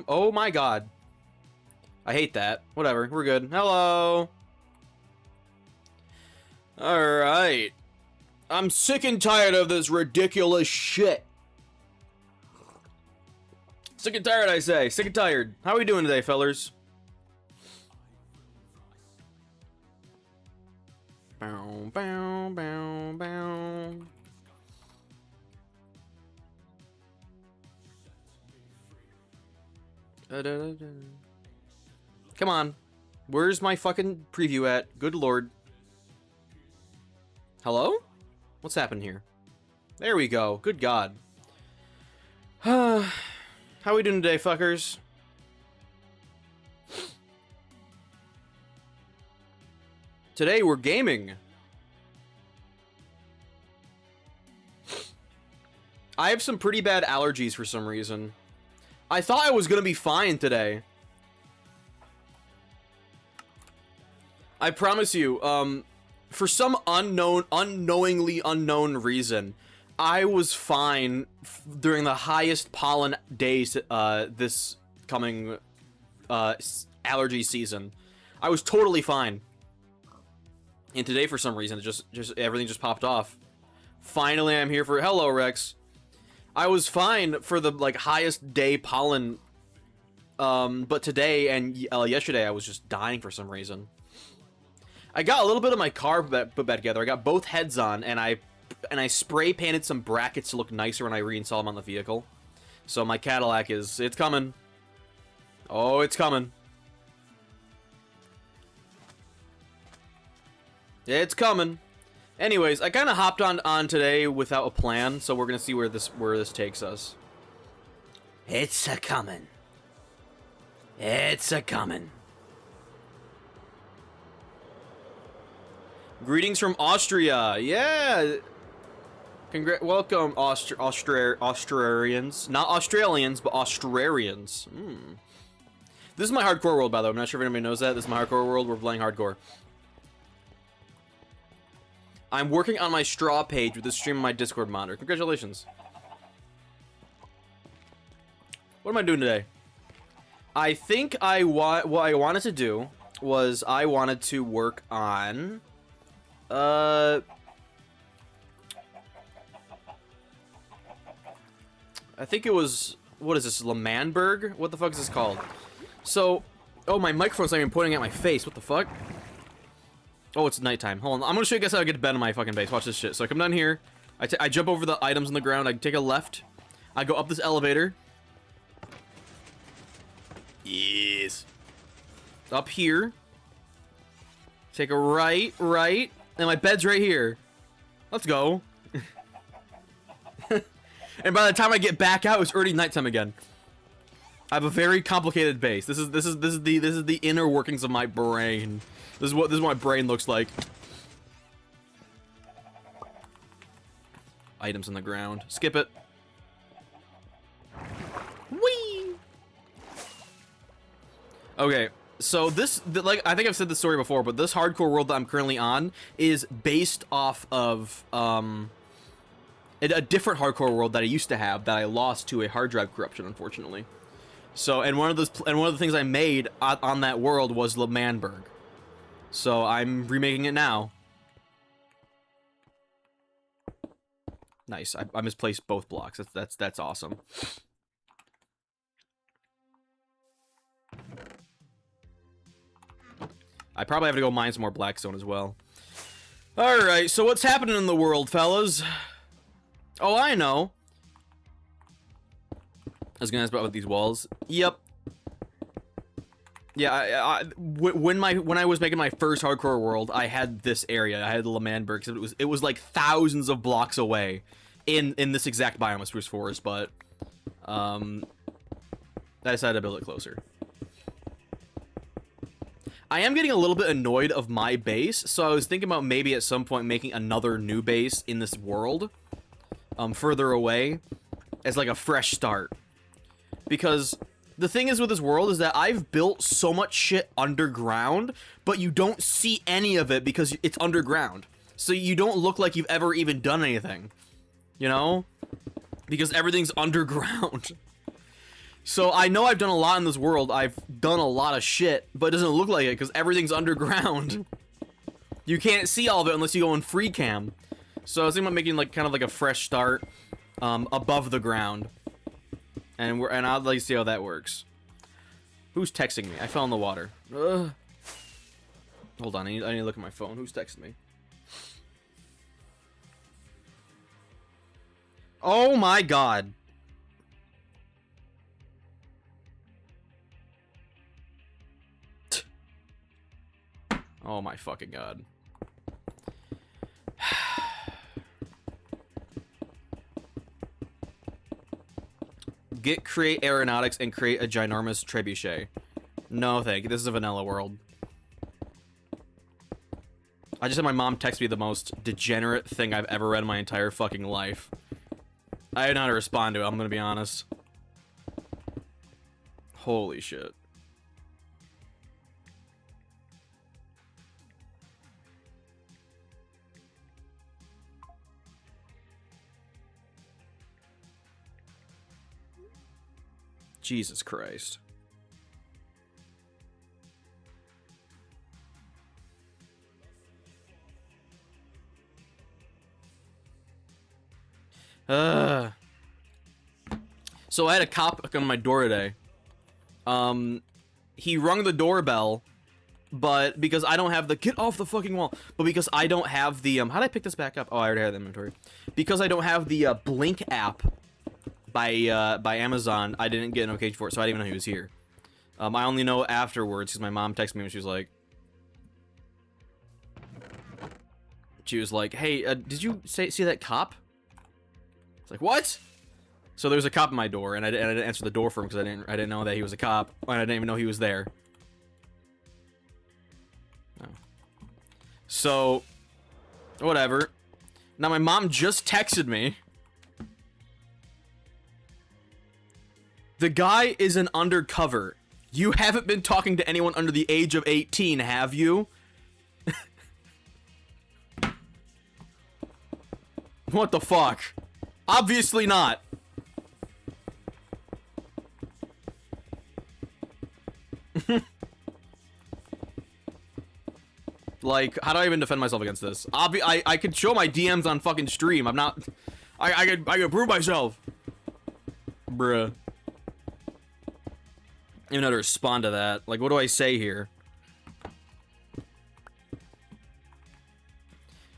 Oh my god. I hate that. Whatever, we're good. Hello. Alright. I'm sick and tired of this ridiculous shit. Sick and tired, I say. Sick and tired. How are we doing today, fellers? Bow, bow, bow, bow. Come on. Where's my fucking preview at? Good lord. Hello? What's happened here? There we go. Good god. How we doing today, fuckers? Today we're gaming. I have some pretty bad allergies for some reason. I thought I was gonna be fine today. I promise you, for some unknowingly unknown reason, I was fine during the highest pollen days this coming allergy season. I was totally fine. And today, for some reason, just everything just popped off. Finally, I'm here for hello, Rex. I was fine for the like highest day pollen, but today and yesterday I was just dying for some reason. I got a little bit of my car put back together. I got both heads on, and I spray painted some brackets to look nicer when I reinstall them on the vehicle. So my Cadillac it's coming. Oh, it's coming. It's coming. Anyways, I kind of hopped on today without a plan, so we're gonna see where this takes us. It's a coming. It's a coming. Greetings from Austria. Yeah. Welcome, Australians. Not Australians, but Australians. This is my hardcore world, by the way. I'm not sure if anybody knows that. This is my hardcore world. We're playing hardcore. I'm working on my straw page with the stream on my Discord monitor. Congratulations. What am I doing today? I think what I wanted to do was I wanted to work on I think it was, what is this, L'Manberg? What the fuck is this called? So, oh, my microphone's not even pointing at my face. What the fuck? Oh, it's nighttime. Hold on. I'm gonna show you guys how to get to bed on my fucking base. Watch this shit. So I come down here. I jump over the items on the ground. I take a left. I go up this elevator. Yes. Up here. Take a right. And my bed's right here. Let's go. And by the time I get back out, it's already nighttime again. I have a very complicated base. This is the inner workings of my brain. This is what my brain looks like. Items on the ground. Skip it. Whee! Okay, so like, I think I've said this story before, but this hardcore world that I'm currently on is based off of a different hardcore world that I used to have that I lost to a hard drive corruption, unfortunately. So, and one of the things I made on that world was L'Manberg. So I'm remaking it now. Nice. I misplaced both blocks. That's awesome. I probably have to go mine some more blackstone as well. All right. So what's happening in the world, fellas? Oh, I know. I was gonna ask about these walls. Yep. Yeah, when I was making my first hardcore world, I had this area. I had the L'Manberg, so it was like thousands of blocks away in this exact biome of Spruce Forest, but I decided to build it closer. I am getting a little bit annoyed of my base, so I was thinking about maybe at some point making another new base in this world, further away, as like a fresh start. Because the thing is with this world is that I've built so much shit underground, but you don't see any of it because it's underground. So you don't look like you've ever even done anything. You know? because everything's underground. So I know I've done a lot in this world. I've done a lot of shit, but it doesn't look like it because everything's underground. You can't see all of it unless you go in free cam. So I was thinking about making like kind of like a fresh start above the ground. And I'd like to see how that works. Who's texting me? I fell in the water. Ugh. Hold on, I need to look at my phone. Who's texting me? Oh my god. Oh my fucking god. Create aeronautics and create a ginormous trebuchet. No, thank you. This is a vanilla world. I just had my mom text me the most degenerate thing I've ever read in my entire fucking life. I didn't know how to respond to it, I'm gonna be honest. Holy shit. Jesus Christ. So I had a cop on my door today. He rung the doorbell, but because I don't have the get off the fucking wall, but because I don't have the how did I pick this back up? Oh, I already had the inventory. Because I don't have the Blink app by Amazon, I didn't get a notification for it, so I didn't even know he was here. I only know afterwards because my mom texted me and she was like, "Hey, did you see that cop?" It's like, what? So there was a cop at my door, and I didn't answer the door for him because I didn't know that he was a cop, and I didn't even know he was there. No. So, whatever. Now my mom just texted me. The guy is an undercover. You haven't been talking to anyone under the age of 18, have you? What the fuck? Obviously not. Like, how do I even defend myself against this? I could show my DMs on fucking stream. I'm not... I could prove myself. Bruh. I don't know how to respond to that. Like, what do I say here?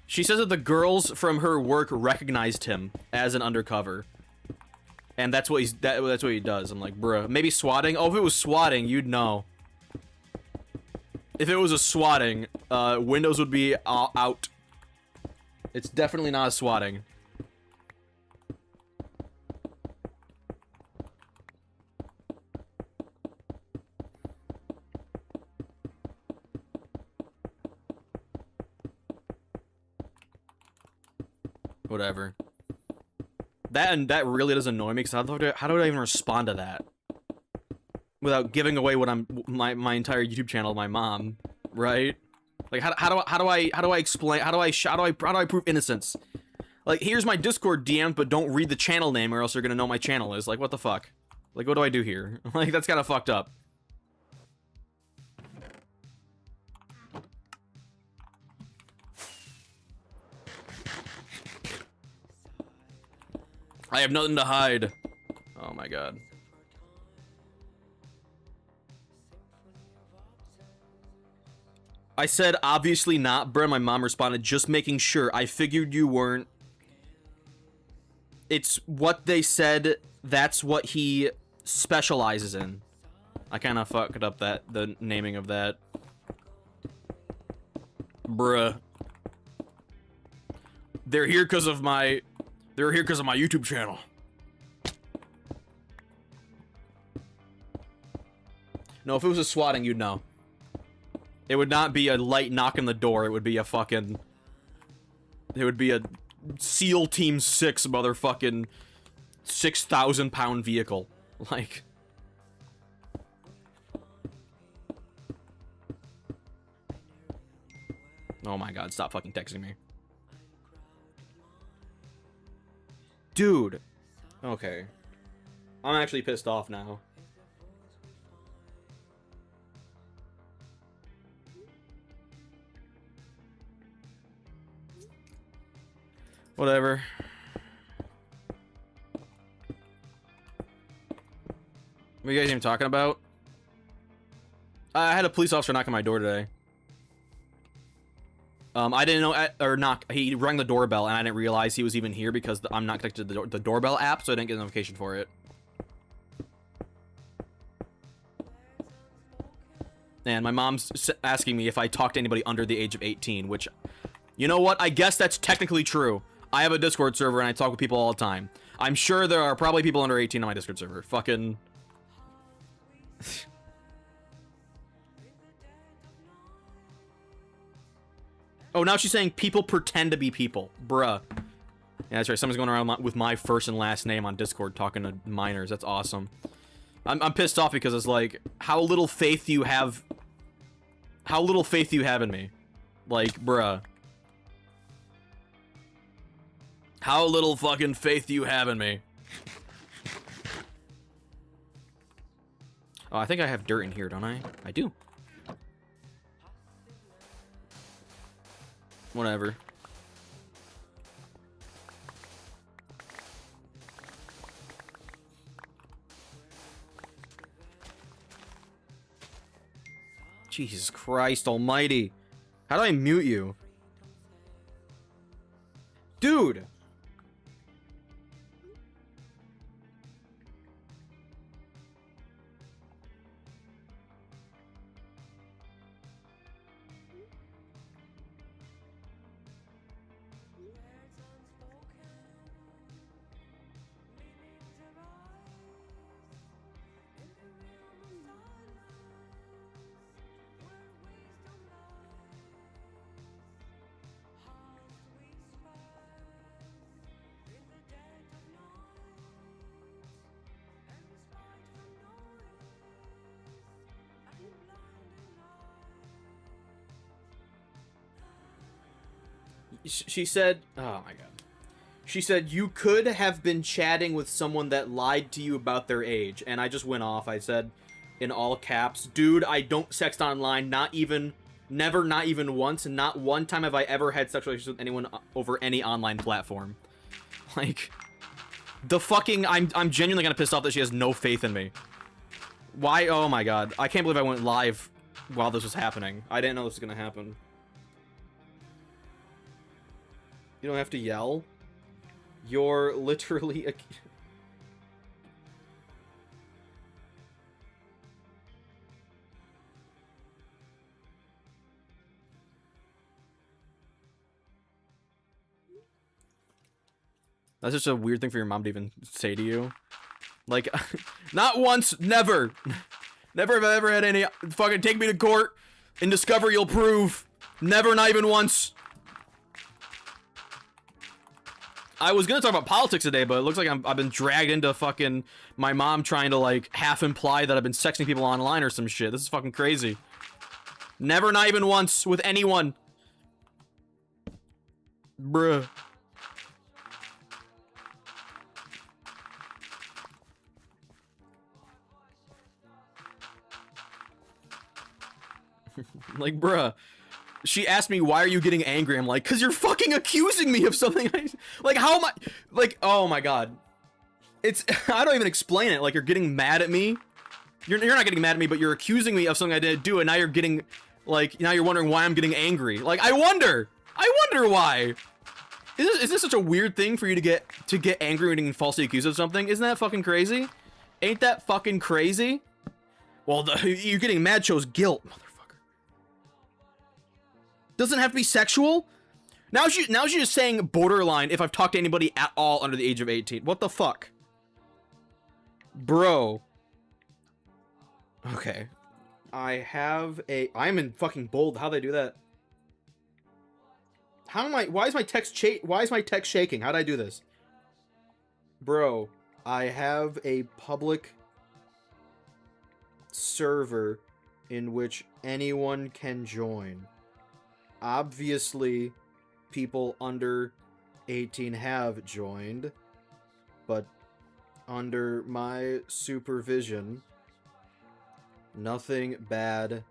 She says that the girls from her work recognized him as an undercover. And that's what that's what he does. I'm like, bruh. Maybe swatting? Oh, if it was swatting, you'd know. If it was a swatting, Windows would be out. It's definitely not a swatting. Whatever. That really does annoy me because how do I even respond to that without giving away what my entire YouTube channel to my mom, right? Like how do I explain how do I prove innocence? Like, here's my Discord DM, but don't read the channel name or else you're gonna know my channel is. Like, what the fuck? Like, what do I do here? Like, that's kind of fucked up. I have nothing to hide. Oh my god. I said, obviously not, bruh. My mom responded, just making sure. I figured you weren't. It's what they said, that's what he specializes in. I kind of fucked up the naming of that. Bruh. They're here because of my YouTube channel. No, if it was a swatting, you'd know. It would not be a light knock on the door. It would be a fucking... It would be a SEAL Team 6 motherfucking 6,000 pound vehicle. Like... Oh my god, stop fucking texting me. Dude, Okay. I'm actually pissed off now. Whatever. What are you guys even talking about? I had a police officer knock on my door today. I didn't know, or knock. He rang the doorbell, and I didn't realize he was even here because I'm not connected to the doorbell app, so I didn't get a notification for it. And my mom's asking me if I talk to anybody under the age of 18, which, you know what? I guess that's technically true. I have a Discord server, and I talk with people all the time. I'm sure there are probably people under 18 on my Discord server. Fucking... Oh, now she's saying people pretend to be people. Bruh. Yeah, that's right. Someone's going around with my first and last name on Discord talking to minors. That's awesome. I'm pissed off because it's like, how little faith you have... How little faith you have in me. Like, bruh. How little fucking faith you have in me. Oh, I think I have dirt in here, don't I? I do. Whatever. Jesus Christ almighty. How do I mute you? Dude! She said, oh my god. She said, you could have been chatting with someone that lied to you about their age. And I just went off. I said, in all caps, dude, I don't sext online. Not even, never, not even once. And not one time have I ever had sexual relations with anyone over any online platform. Like, the fucking, I'm genuinely kind of pissed off that she has no faith in me. Why? Oh my god. I can't believe I went live while this was happening. I didn't know this was gonna happen. You don't have to yell. You're literally a... That's just a weird thing for your mom to even say to you. Like, not once, never. Never have I ever had any fucking take me to court and discover you'll prove. Never, not even once. I was gonna talk about politics today, but it looks like I've been dragged into fucking my mom trying to like half imply that I've been sexting people online or some shit. This is fucking crazy. Never, not even once, with anyone. Bruh. Like, bruh. She asked me, why are you getting angry? I'm like, cause you're fucking accusing me of something. Like, how am I, like, oh my god. It's, I don't even explain it. Like, you're getting mad at me. You're not getting mad at me, but you're accusing me of something I didn't do, and now you're getting, like, now you're wondering why I'm getting angry. Like, I wonder why. Is this such a weird thing for you to get angry when you're falsely accused of something? Isn't that fucking crazy? Ain't that fucking crazy? Well, you're getting mad shows guilt, motherfucker. Doesn't have to be sexual. Now she's just saying borderline if I've talked to anybody at all under the age of 18. What the fuck? Bro. Okay. I'm in fucking bold. How'd they do that? Why is my text shaking? How'd I do this? Bro, I have a public server in which anyone can join. Obviously, people under 18 have joined, but under my supervision, nothing bad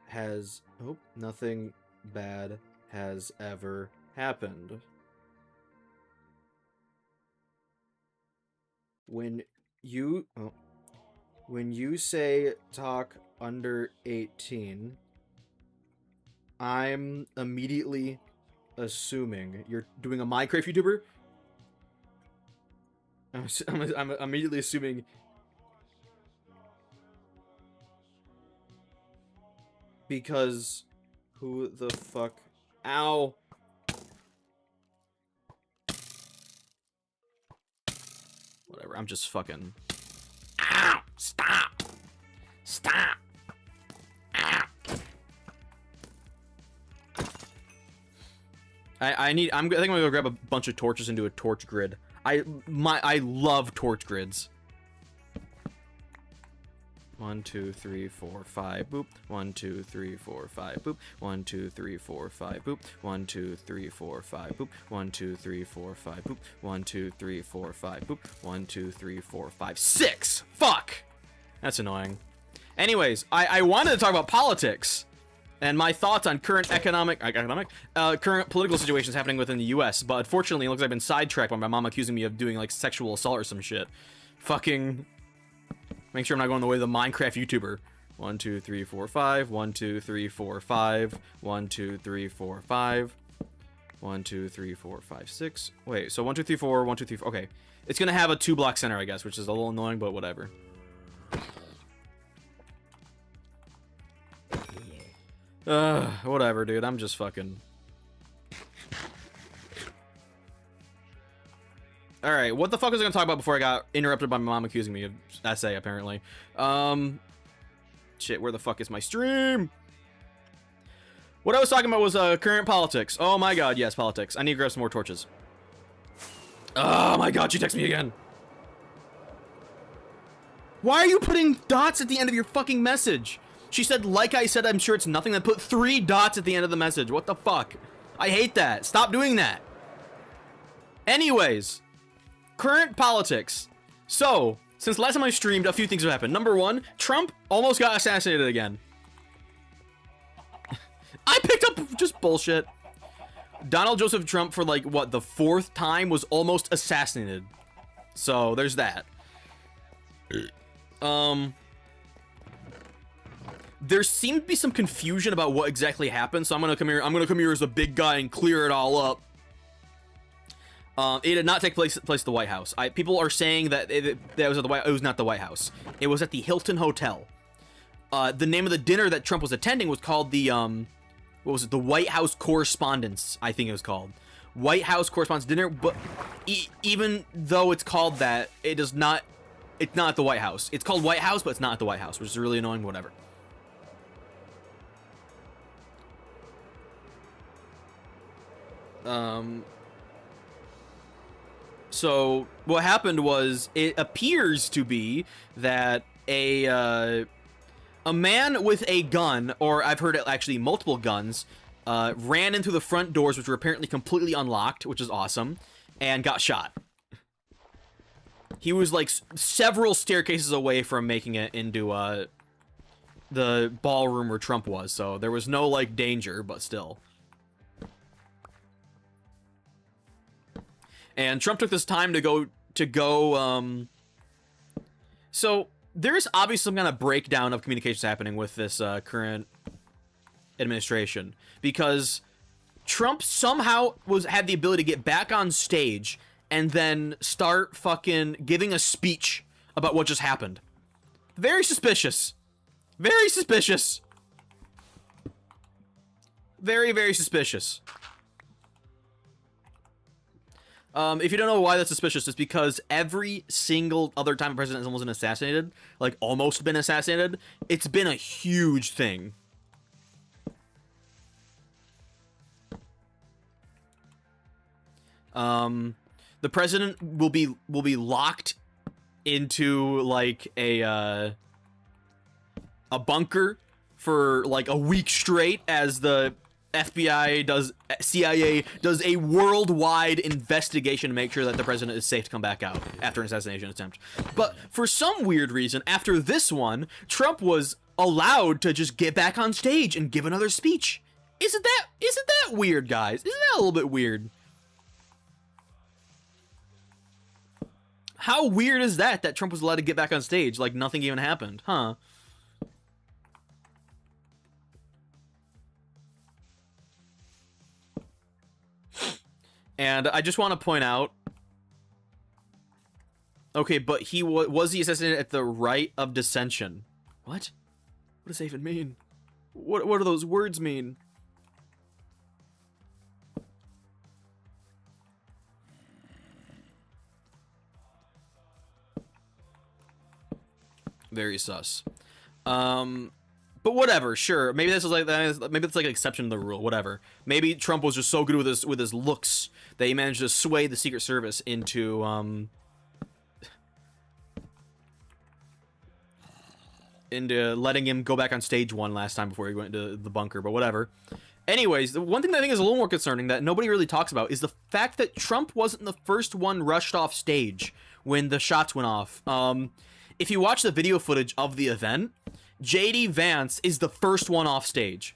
has ever happened. When you say talk under 18, I'm immediately assuming you're doing a Minecraft YouTuber. I'm immediately assuming because who the fuck? Ow. Whatever, I'm just fucking... Ow! Stop! Stop! Ow! I think I'm gonna go grab a bunch of torches and do a torch grid. I love torch grids. 1, 2, 3, 4, 5, boop. 1, 2, 3, 4, 5, boop. 1, 2, 3, 4, 5, boop. 1, 2, 3, 4, 5, boop. 1, 2, 3, 4, 5, boop. 1, 2, 3, 4, 5, boop. 1, 2, 3, 4, 5, 6! Fuck! That's annoying. Anyways, I wanted to talk about politics and my thoughts on current current political situations happening within the U.S., but unfortunately, it looks like I've been sidetracked by my mom accusing me of doing, like, sexual assault or some shit. Fucking... Make sure I'm not going the way of the Minecraft YouTuber. 1, 2, 3, 4, 5. 1, 2, 3, 4, 5. 1, 2, 3, 4, 5. 1, 2, 3, 4, 5, 6. Wait, so 1, 2, 3, 4, 1, 2, 3, 4. Okay. It's gonna have a 2-block center, I guess, which is a little annoying, but whatever. Whatever, dude. I'm just fucking... Alright, what the fuck was I gonna talk about before I got interrupted by my mom accusing me of essay, apparently? Shit, where the fuck is my stream? What I was talking about was, current politics. Oh my god, yes, politics. I need to grab some more torches. Oh my god, she texted me again. Why are you putting dots at the end of your fucking message? She said, like I said, I'm sure it's nothing, then put 3 dots at the end of the message. What the fuck? I hate that. Stop doing that. Anyways, current politics. So, since last time I streamed, a few things have happened. Number 1, Trump almost got assassinated again. I picked up just bullshit. Donald Joseph Trump, for like, what, the 4th time, was almost assassinated. So, there's that. There seemed to be some confusion about what exactly happened, so I'm gonna come here as a big guy and clear it all up. It did not take place at the White House. People are saying that that was at the White. It was not the White House. It was at the Hilton Hotel. The name of the dinner that Trump was attending was called the what was it? The White House Correspondents, I think it was called. White House Correspondents Dinner. But even though it's called that, it does not. It's not at the White House. It's called White House, but it's not at the White House, which is really annoying. Whatever. So what happened was, it appears to be that a man with a gun, or I've heard it actually multiple guns, ran into the front doors, which were apparently completely unlocked, which is awesome, and got shot. He was like several staircases away from making it into the ballroom where Trump was, so there was no like danger, but still. And Trump took this time to go, so there's obviously some kind of breakdown of communications happening with this current administration, because Trump somehow had the ability to get back on stage and then start fucking giving a speech about what just happened. Very suspicious. Very suspicious. Very, very suspicious. If you don't know why that's suspicious, it's because every single other time a president has almost been assassinated, like almost been assassinated, it's been a huge thing. The president will be locked into like a bunker for like a week straight as the FBI does, CIA does a worldwide investigation to make sure that the president is safe to come back out after an assassination attempt. But for some weird reason, after this one, Trump was allowed to just get back on stage and give another speech. Isn't that weird, guys? Isn't that a little bit weird? How weird is that Trump was allowed to get back on stage like nothing even happened, huh? And I just want to point out, okay, but he was he assassinated at the rite of dissension? What? What does that even mean? What do those words mean? Very sus. But whatever, sure. Maybe this is like maybe it's like an exception to the rule. Whatever. Maybe Trump was just so good with his looks that he managed to sway the Secret Service into letting him go back on stage one last time before he went to the bunker. But whatever. Anyways, the one thing that I think is a little more concerning that nobody really talks about is the fact that Trump wasn't the first one rushed off stage when the shots went off. If you watch the video footage of the event, JD Vance is the first one off stage.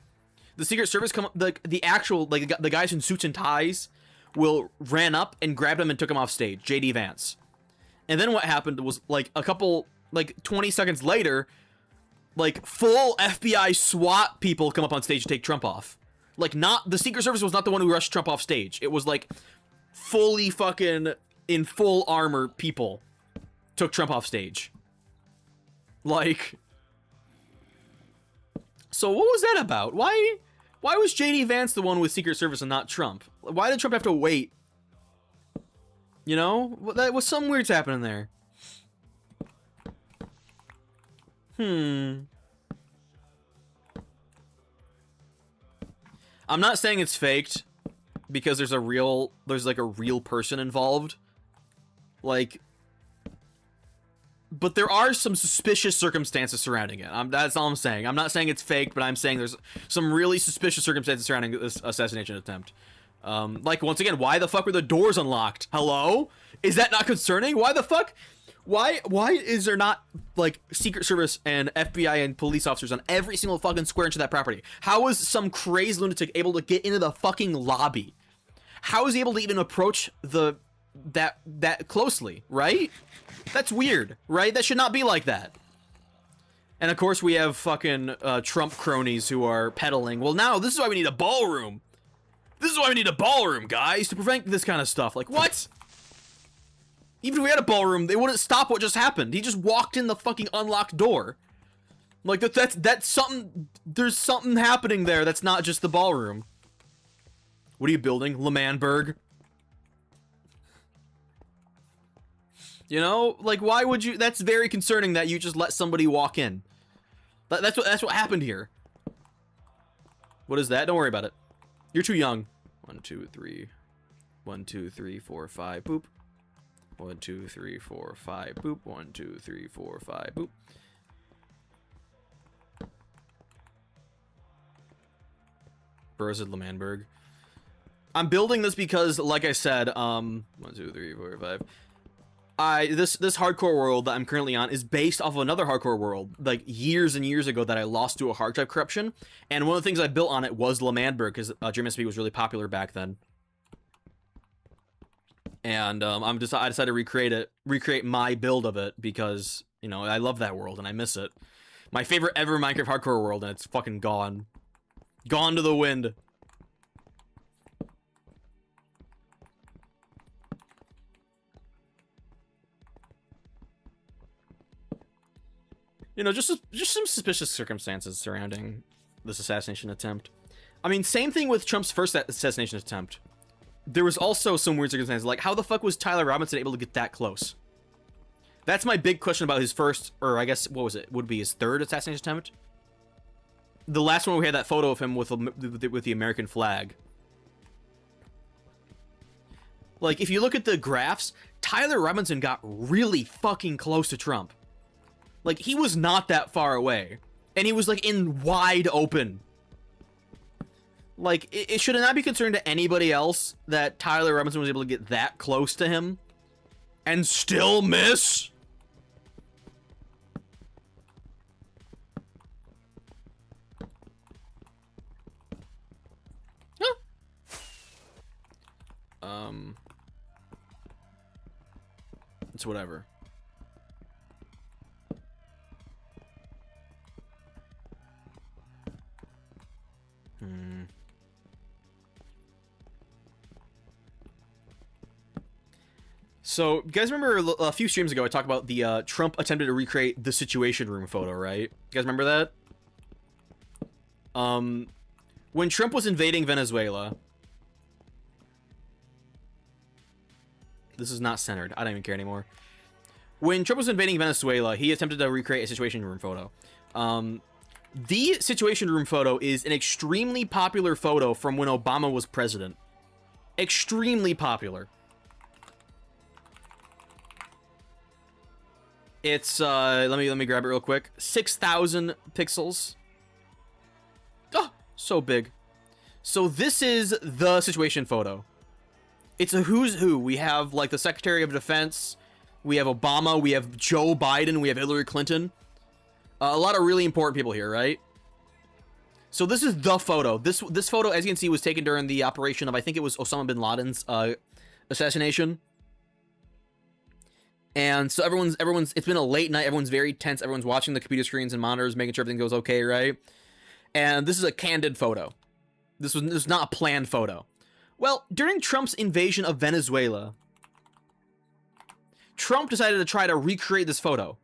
The Secret Service the actual the guys in suits and ties ran up and grabbed him and took him off stage. JD Vance. And then what happened was like a couple 20 seconds later, like full FBI SWAT people come up on stage to take Trump off. Like not the Secret Service was not the one who rushed Trump off stage. It was like fully fucking in full armor people took Trump off stage. Like, so what was that about? Why was JD Vance the one with Secret Service and not Trump? Why did Trump have to wait? You know, that was some weirds happening there. I'm not saying it's faked because there's like a real person involved. Like, but there are some suspicious circumstances surrounding it. That's all I'm saying. I'm not saying it's fake, but I'm saying there's some really suspicious circumstances surrounding this assassination attempt. Like, once again, why the fuck were the doors unlocked? Hello? Is that not concerning? Why the fuck? Why is there not, like, Secret Service and FBI and police officers on every single fucking square inch of that property? How was some crazed lunatic able to get into the fucking lobby? How is he able to even approach that closely, right? That's weird, right? That should not be like that. And of course we have fucking Trump cronies who are peddling, well now, this is why we need a ballroom. This is why we need a ballroom, guys, to prevent this kind of stuff. Like, what? Even if we had a ballroom, they wouldn't stop what just happened. He just walked in the fucking unlocked door. Like, that's something, there's something happening there that's not just the ballroom. What are you building? L'Manberg? You know, like, why would you? That's very concerning that you just let somebody walk in. That's what happened here. What is that? Don't worry about it. You're too young. 1, 2, 3. 1, 2, 3, 4, 5. Boop. 1, 2, 3, 4, 5. Boop. 1, 2, 3, 4, 5. Boop. Burzard L'Manberg. I'm building this because, like I said, 1, 2, 3, 4, 5. This hardcore world that I'm currently on is based off of another hardcore world, like years and years ago, that I lost to a hard drive corruption. And one of the things I built on it was L'Manberg, because GMSP was really popular back then. And I decided to recreate my build of it because, you know, I love that world and I miss it. My favorite ever Minecraft hardcore world, and it's fucking gone. Gone to the wind. You know, just some suspicious circumstances surrounding this assassination attempt. I mean, same thing with Trump's first assassination attempt. There was also some weird circumstances, like how the fuck was Tyler Robinson able to get that close? That's my big question about his first, or I guess, what was it? Would be his third assassination attempt? The last one we had that photo of him with the American flag. Like, if you look at the graphs, Tyler Robinson got really fucking close to Trump. Like, he was not that far away. And he was, like, in wide open. Like, it should not be concerned to anybody else that Tyler Robinson was able to get that close to him and still miss. Huh. It's whatever. So, you guys remember a few streams ago I talked about the Trump attempted to recreate the Situation Room photo, right? You guys remember that? When Trump was invading Venezuela... This is not centered. I don't even care anymore. When Trump was invading Venezuela, he attempted to recreate a Situation Room photo. The Situation Room photo is an extremely popular photo from when Obama was president. Extremely popular. It's let me grab it real quick. 6,000 pixels. Oh, so big. So this is the situation photo. It's a who's who. We have like the Secretary of Defense, we have Obama, we have Joe Biden, we have Hillary Clinton. A lot of really important people here, right? So this is the photo. This photo, as you can see, was taken during the operation of, I think it was Osama bin Laden's assassination. And so everyone's, it's been a late night. Everyone's very tense. Everyone's watching the computer screens and monitors, making sure everything goes okay, right? And this is a candid photo. This was not a planned photo. Well, during Trump's invasion of Venezuela, Trump decided to try to recreate this photo.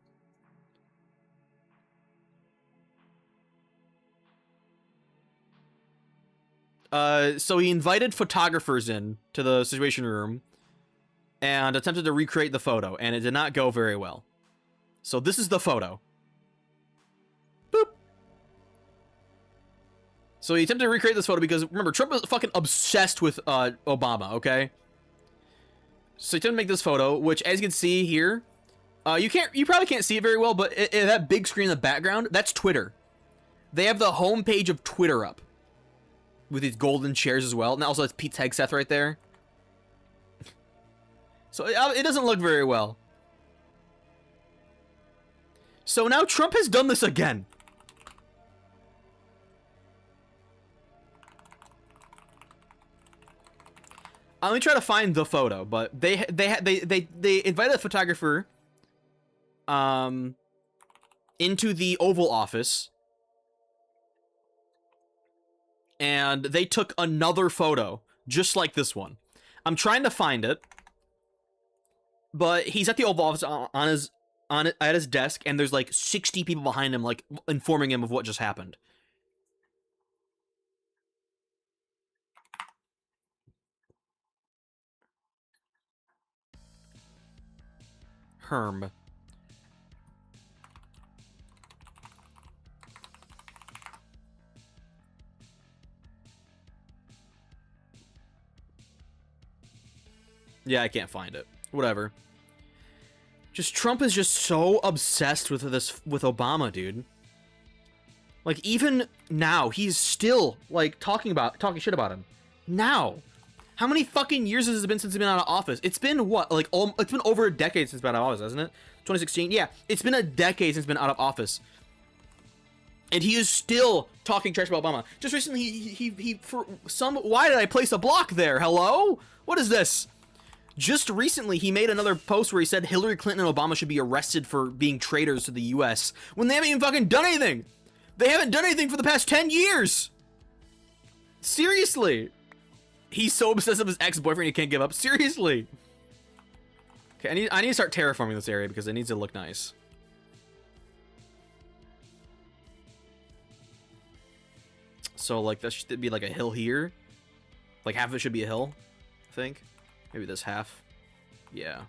So he invited photographers in to the Situation Room and attempted to recreate the photo, and it did not go very well. So this is the photo. Boop. So he attempted to recreate this photo because, remember, Trump was fucking obsessed with Obama, okay? So he attempted to make this photo, which, as you can see here, you probably can't see it very well, but that big screen in the background, that's Twitter. They have the homepage of Twitter up with these golden chairs as well, and also it's Pete Hegseth right there. So it doesn't look very well. So now Trump has done this again. Let me try to find the photo, but they invited a photographer into the Oval Office, and they took another photo just like this one. I'm trying to find it, but he's at the Oval Office at his desk, and there's like 60 people behind him, like informing him of what just happened. Herm. Yeah, I can't find it. Whatever. Just Trump is just so obsessed with with Obama, dude. Like, even now, he's still like talking shit about him. Now. How many fucking years has it been since he's been out of office? It's been what? Like, it's been over a decade since he's been out of office, hasn't it? 2016? Yeah, it's been a decade since he's been out of office. And he is still talking trash about Obama. Just recently, he for some, why did I place a block there? Hello? What is this? Just recently, he made another post where he said Hillary Clinton and Obama should be arrested for being traitors to the U.S. when they haven't even fucking done anything. They haven't done anything for the past 10 years. Seriously. He's so obsessed with his ex-boyfriend he can't give up. Seriously. Okay, I need to start terraforming this area because it needs to look nice. So, like, that should be like a hill here. Like, half of it should be a hill, I think. Maybe this half. Yeah.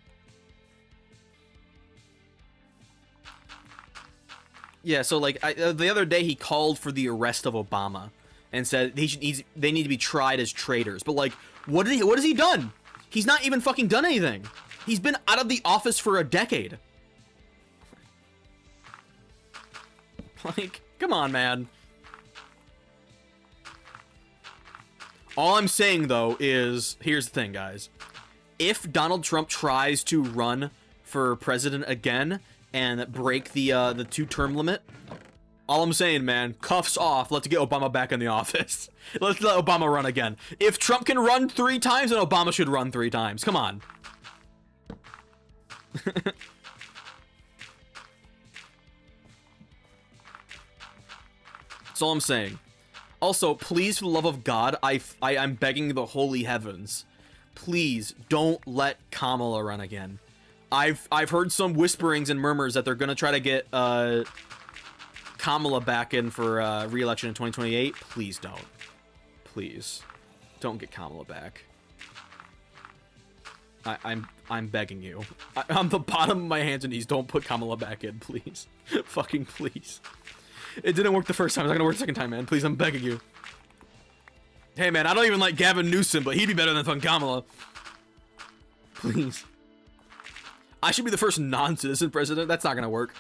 Yeah, so, like, the other day he called for the arrest of Obama and said they need to be tried as traitors. But, like, what has he done? He's not even fucking done anything. He's been out of the office for a decade. Like, come on, man. All I'm saying, though, is... Here's the thing, guys. If Donald Trump tries to run for president again and break the 2-term limit, all I'm saying, man, cuffs off. Let's get Obama back in the office. Let's let Obama run again. If Trump can run 3 times, then Obama should run 3 times. Come on. That's all I'm saying. Also, please, for the love of God, I'm begging the holy heavens, please don't let Kamala run again. I've heard some whisperings and murmurs that they're gonna try to get Kamala back in for re-election in 2028. Please don't. Please don't get Kamala back. I'm begging you. I'm the bottom of my hands and knees. Don't put Kamala back in, please. Fucking please. It didn't work the first time. It's not gonna work the second time, man. Please, I'm begging you. Hey, man, I don't even like Gavin Newsom, but he'd be better than fucking Kamala. Please. I should be the first non-citizen president. That's not gonna work.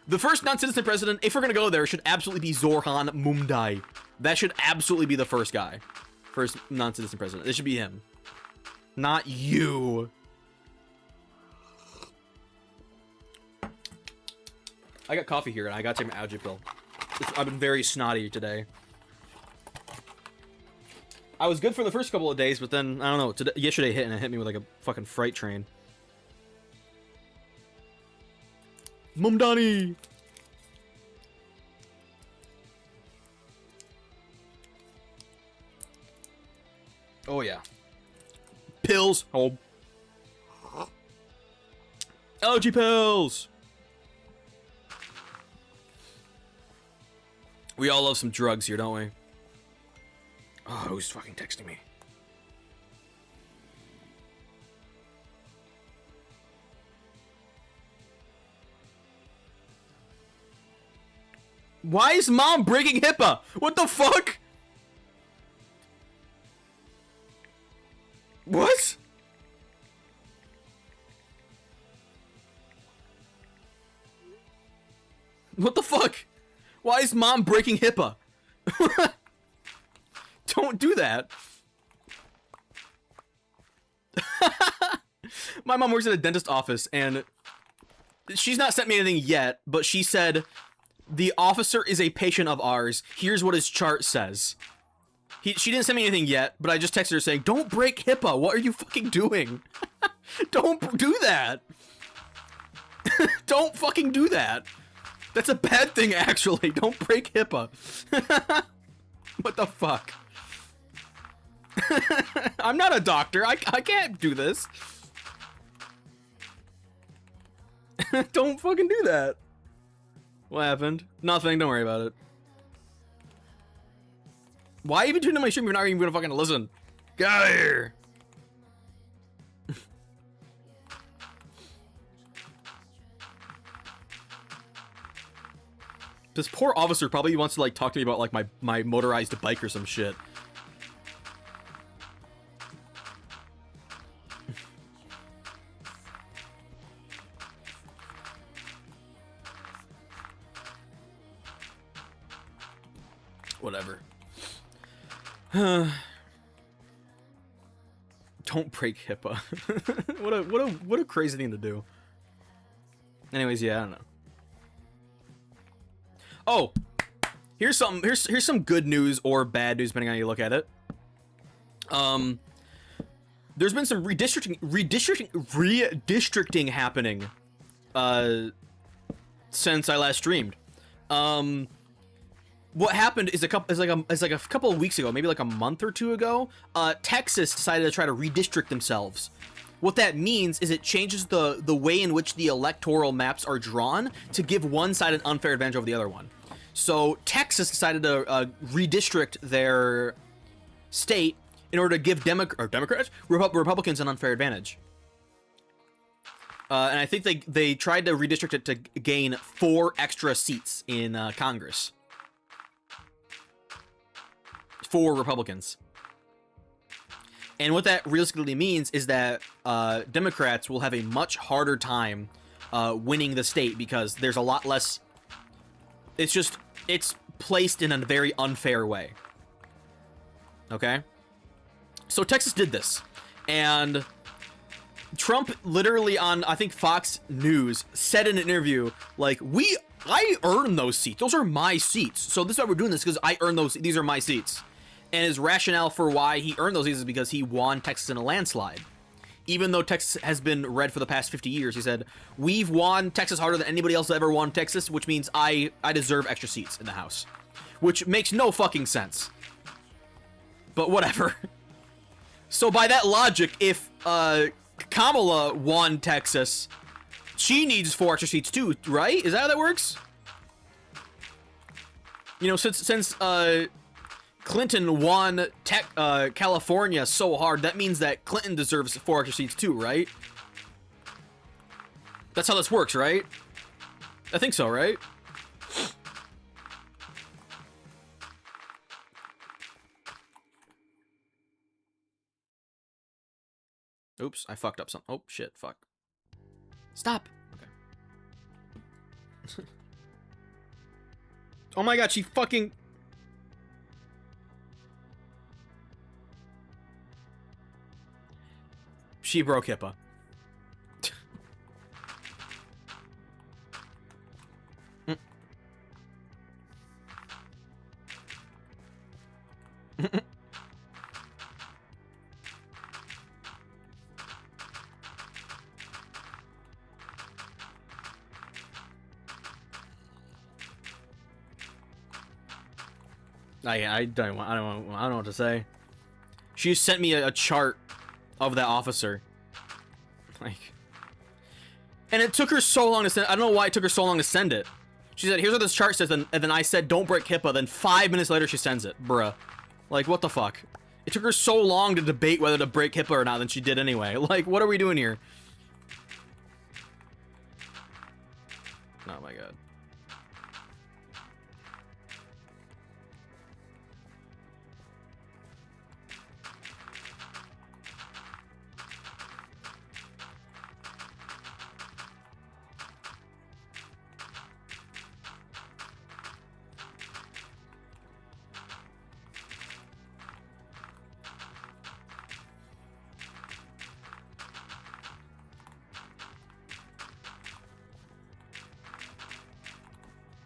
The first non-citizen president, if we're gonna go there, should absolutely be Zorhan Mumdai. That should absolutely be the first guy. First non-citizen president. It should be him. Not you. I got coffee here, and I got to take my allergy pill. I've been very snotty today. I was good for the first couple of days, but then, I don't know, yesterday hit, and it hit me with like a fucking freight train. Mumdani! Oh, yeah. Pills! Home. Allergy pills! We all love some drugs here, don't we? Oh, who's fucking texting me? Why is mom breaking HIPAA? What the fuck? What? What the fuck? Why is mom breaking HIPAA? Don't do that. My mom works at a dentist office, and she's not sent me anything yet, but she said, the officer is a patient of ours. Here's what his chart says. She didn't send me anything yet, but I just texted her saying, don't break HIPAA. What are you fucking doing? Don't do that. Don't fucking do that. That's a bad thing, actually. Don't break HIPAA. What the fuck? I'm not a doctor. I can't do this. Don't fucking do that. What happened? Nothing. Don't worry about it. Why even tune in my stream if you're not even gonna fucking listen? Get out of here. This poor officer probably wants to like talk to me about like my motorized bike or some shit. Whatever. Don't break HIPAA. what a crazy thing to do. Anyways, yeah, I don't know. Oh, here's some good news or bad news depending on how you look at it. There's been some redistricting happening since I last streamed. What happened is like a couple of weeks ago, maybe like a month or two ago, Texas decided to try to redistrict themselves. What that means is it changes the way in which the electoral maps are drawn to give one side an unfair advantage over the other one. So Texas decided to redistrict their state in order to give Republicans an unfair advantage. And I think they tried to redistrict it to gain 4 extra seats in Congress. 4 Republicans. And what that realistically means is that Democrats will have a much harder time winning the state because there's a lot less... It's placed in a very unfair way. Okay? So Texas did this. And Trump literally on, I think, Fox News said in an interview, like, I earned those seats. Those are my seats. So this is why we're doing this, because I earned those. These are my seats. And his rationale for why he earned those seats is because he won Texas in a landslide. Even though Texas has been red for the past 50 years, he said, we've won Texas harder than anybody else ever won Texas, which means I deserve extra seats in the House. Which makes no fucking sense. But whatever. So by that logic, if Kamala won Texas, she needs 4 extra seats too, right? Is that how that works? You know, since Clinton won California so hard, that means that Clinton deserves 4 extra seats too, right? That's how this works, right? I think so, right? Oops, I fucked up something. Oh, shit, fuck. Stop! Okay. Oh my god, she fucking... She broke HIPAA. I don't know what to say. She sent me a chart of that officer. Like, and it took her so long to send. I don't know why it took her so long to send it. She said, "Here's what this chart says," and then I said, "Don't break HIPAA." Then 5 minutes later, she sends it, bruh. Like, what the fuck? It took her so long to debate whether to break HIPAA or not, than she did anyway. Like, what are we doing here? Oh my god.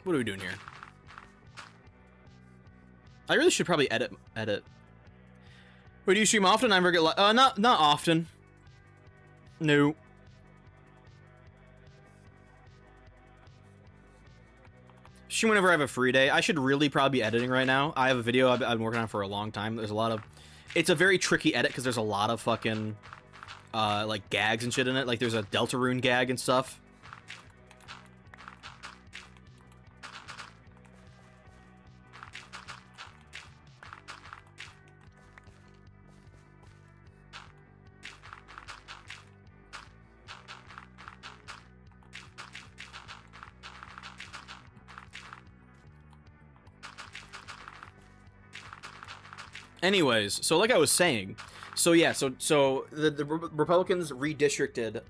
What are we doing here? I really should probably edit. Wait, do you stream often? I never get not often. No. Stream whenever I have a free day. I should really probably be editing right now. I have a video I've been working on for a long time. There's a lot of... It's a very tricky edit because there's a lot of fucking like gags and shit in it. Like there's a Deltarune gag and stuff. Anyways, so like I was saying, so yeah, so the Republicans redistricted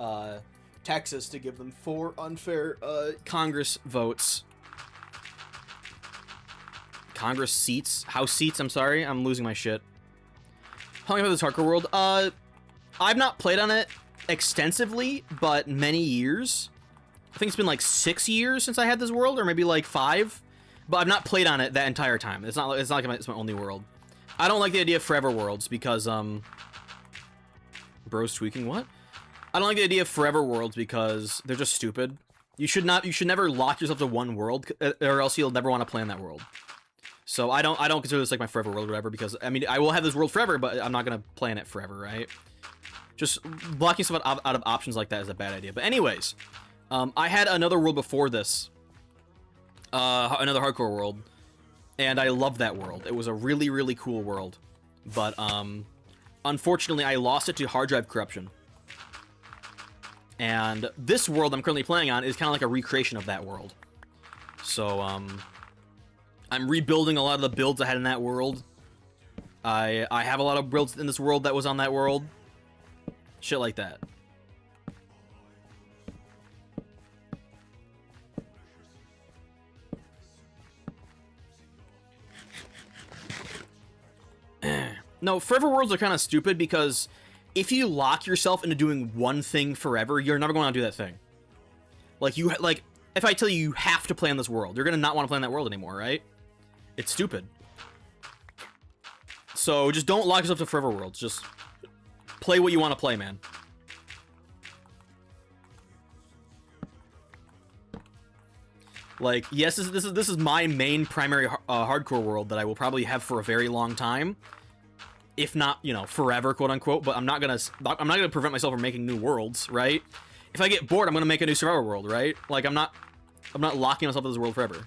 Texas to give them 4 unfair Congress votes. Congress seats? House seats, I'm sorry. I'm losing my shit. How long have this Hardcore World? I've not played on it extensively, but many years. I think it's been like 6 years since I had this world, or maybe like 5. But I've not played on it that entire time. It's not like it's my only world. I don't like the idea of forever worlds because, bro's tweaking, what? I don't like the idea of forever worlds because they're just stupid. You should never lock yourself to one world, or else you'll never want to play in that world. So I don't consider this like my forever world or whatever, because, I mean, I will have this world forever, but I'm not gonna play in it forever, right? Just blocking stuff out of options like that is a bad idea. But anyways, I had another world before this, another Hardcore World, and I loved that world. It was a really, really cool world. But, unfortunately, I lost it to hard drive corruption. And this world I'm currently playing on is kind of like a recreation of that world. So, I'm rebuilding a lot of the builds I had in that world. I have a lot of builds in this world that was on that world. Shit like that. No, forever worlds are kind of stupid because if you lock yourself into doing one thing forever, you're never going to do that thing. Like, if I tell you have to play on this world, you're going to not want to play on that world anymore, right? It's stupid. So just don't lock yourself to forever worlds. Just play what you want to play, man. Like, yes, this is my main primary hardcore world that I will probably have for a very long time, if not, you know, forever, quote unquote. But I'm not gonna prevent myself from making new worlds, right? If I get bored, I'm gonna make a new survival world, right? Like, I'm not locking myself in this world forever.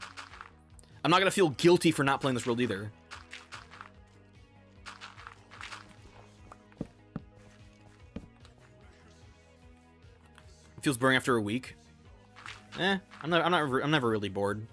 I'm not gonna feel guilty for not playing this world either. It feels boring after a week. I'm never really bored.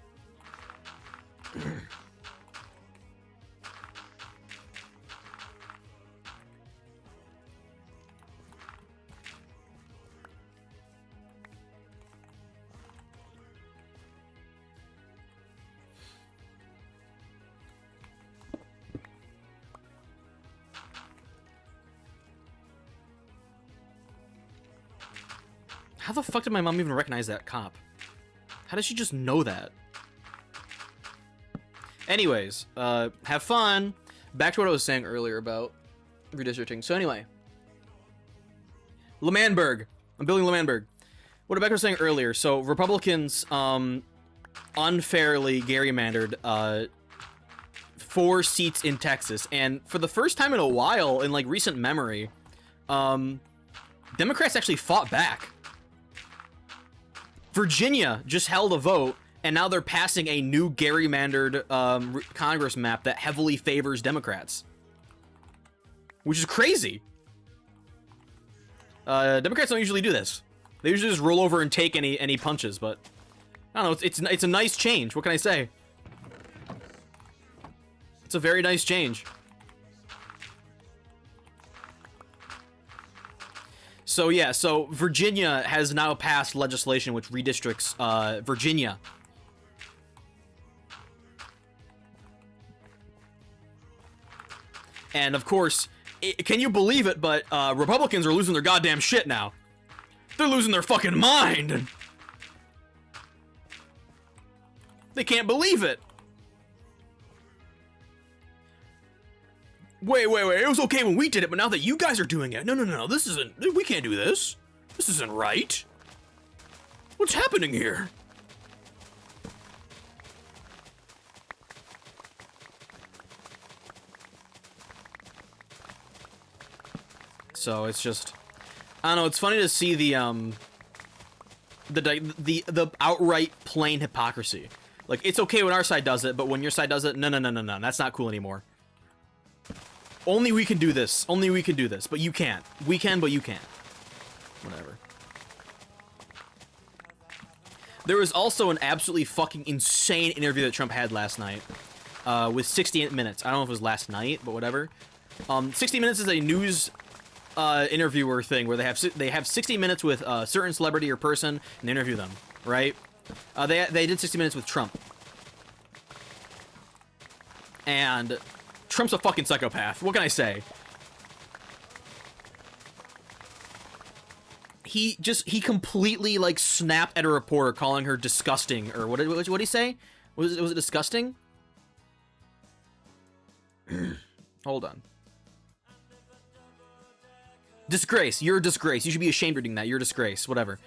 How the fuck did my mom even recognize that cop? How does she just know that? Anyways, have fun. Back to what I was saying earlier about redistricting. So anyway, L'Manberg. I'm building L'Manberg. What Rebecca was saying earlier. So Republicans unfairly gerrymandered 4 seats in Texas, and for the first time in a while, in like recent memory, Democrats actually fought back. Virginia just held a vote, and now they're passing a new gerrymandered Congress map that heavily favors Democrats, which is crazy. Democrats don't usually do this. They usually just roll over and take any punches, but I don't know. It's a nice change. What can I say? It's a very nice change. So yeah, so Virginia has now passed legislation which redistricts Virginia. And of course, can you believe it, but Republicans are losing their goddamn shit now. They're losing their fucking mind. They can't believe it. Wait, it was okay when we did it, but now that you guys are doing it, no, this isn't, we can't do this. This isn't right. What's happening here? So it's just, I don't know, it's funny to see the outright plain hypocrisy. Like, it's okay when our side does it, but when your side does it, no, that's not cool anymore. Only we can do this. Only we can do this. But you can't. We can, but you can't. Whatever. There was also an absolutely fucking insane interview that Trump had last night. With 60 Minutes. I don't know if it was last night, but whatever. 60 Minutes is a news interviewer thing where they have 60 minutes with a certain celebrity or person and they interview them, right? They did 60 Minutes with Trump. And Trump's a fucking psychopath. What can I say? He completely, like, snapped at a reporter calling her disgusting, or what did he say? Was it disgusting? Hold on. Disgrace. You're a disgrace. You should be ashamed of doing that. You're a disgrace. Whatever.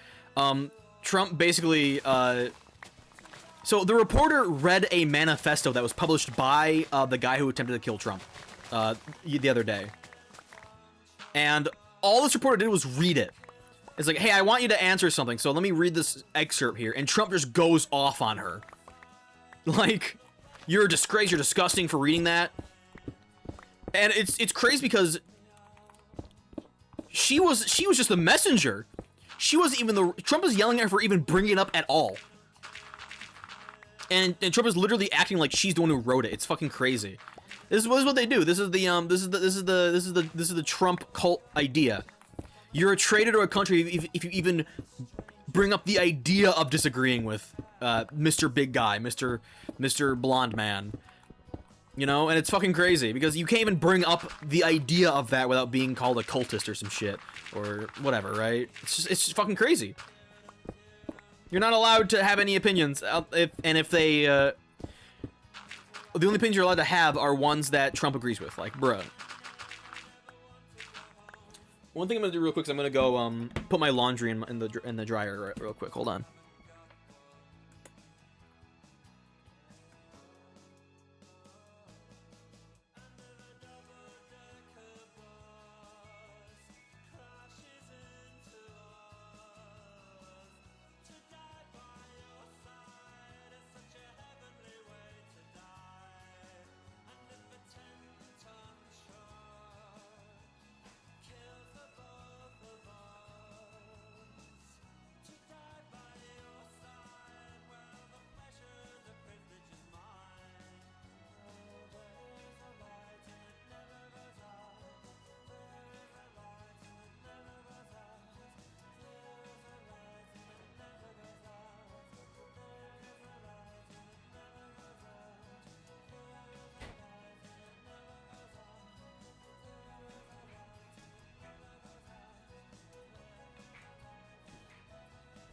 Trump basically, so the reporter read a manifesto that was published by the guy who attempted to kill Trump the other day. And all this reporter did was read it. It's like, hey, I want you to answer something, so let me read this excerpt here. And Trump just goes off on her. Like, you're a disgrace, you're disgusting for reading that. And it's crazy because she was just the messenger. She wasn't even Trump was yelling at her for even bringing it up at all. And Trump is literally acting like she's the one who wrote it. It's fucking crazy. This is what they do. This is the Trump cult idea. You're a traitor to a country if you even bring up the idea of disagreeing with Mr. Big Guy, Mr. Blonde Man. You know, and it's fucking crazy because you can't even bring up the idea of that without being called a cultist or some shit or whatever, right? It's just fucking crazy. You're not allowed to have any opinions, if they, the only opinions you're allowed to have are ones that Trump agrees with, like, bruh. One thing I'm gonna do real quick is I'm gonna go, put my laundry in the dryer real quick, hold on.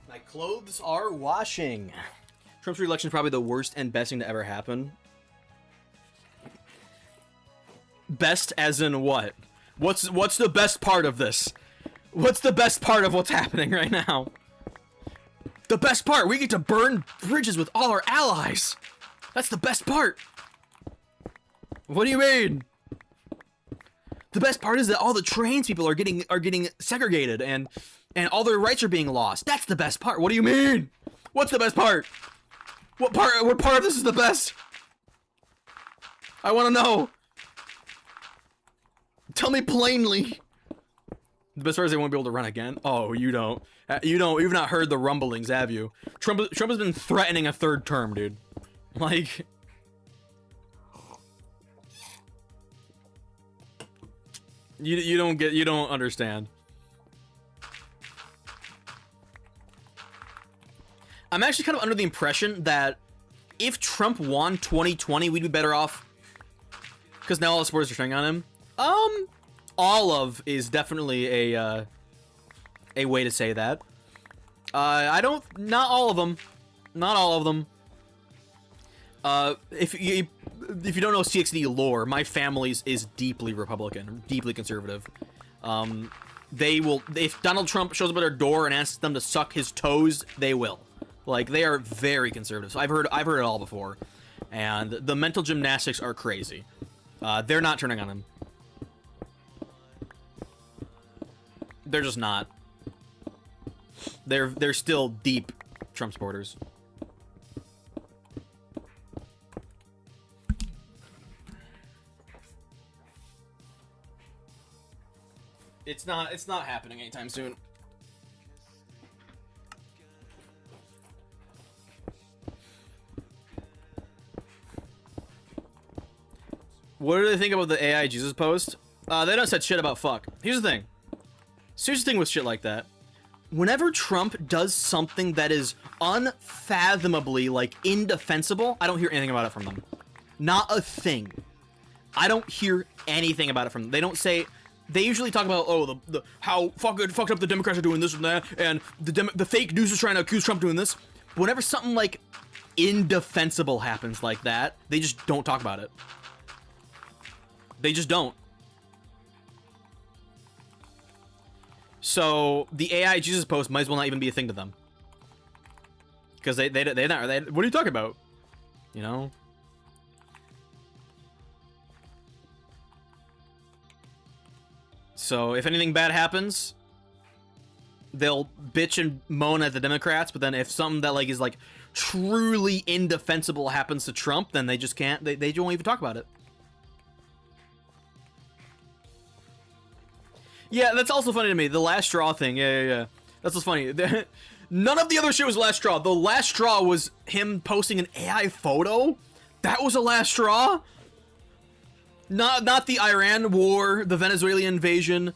My clothes are washing. Trump's re-election is probably the worst and best thing to ever happen. Best as in what? What's the best part of this? What's the best part of what's happening right now? The best part, we get to burn bridges with all our allies. That's the best part. What do you mean? The best part is that all the trans people are getting segregated and all their rights are being lost. That's the best part. What do you mean? What's the best part? What part of this is the best? I want to know. Tell me plainly. The best part is they won't be able to run again. Oh, you don't. You've not heard the rumblings, have you? Trump has been threatening a third term, dude. Like, you don't understand. I'm actually kind of under the impression that if Trump won 2020, we'd be better off because now all the supporters are turning on him. All of is definitely a way to say that. Not all of them. Not all of them. If you don't know CXD lore, my family is deeply Republican, deeply conservative. If Donald Trump shows up at their door and asks them to suck his toes, they will. Like, they are very conservative. So I've heard it all before, and the mental gymnastics are crazy. They're not turning on him. They're just not. They're still deep Trump supporters. It's not happening anytime soon. What do they think about the AI Jesus post? They don't said shit about fuck. Here's the thing. Here's the thing with shit like that. Whenever Trump does something that is unfathomably, like, indefensible, I don't hear anything about it from them. Not a thing. I don't hear anything about it from them. They don't say... They usually talk about, oh, how fucked up the Democrats are doing this and that, and the fake news is trying to accuse Trump doing this. But whenever something, like, indefensible happens like that, they just don't talk about it. They just don't. So the AI Jesus post might as well not even be a thing to them, because they what are you talking about? You know. So if anything bad happens, they'll bitch and moan at the Democrats, but then if something that like is like truly indefensible happens to Trump, then they just can't. They don't even talk about it. Yeah, that's also funny to me. The last straw thing. Yeah. That's what's funny. None of the other shit was the last straw. The last straw was him posting an AI photo. That was the last straw. Not the Iran war, the Venezuelan invasion,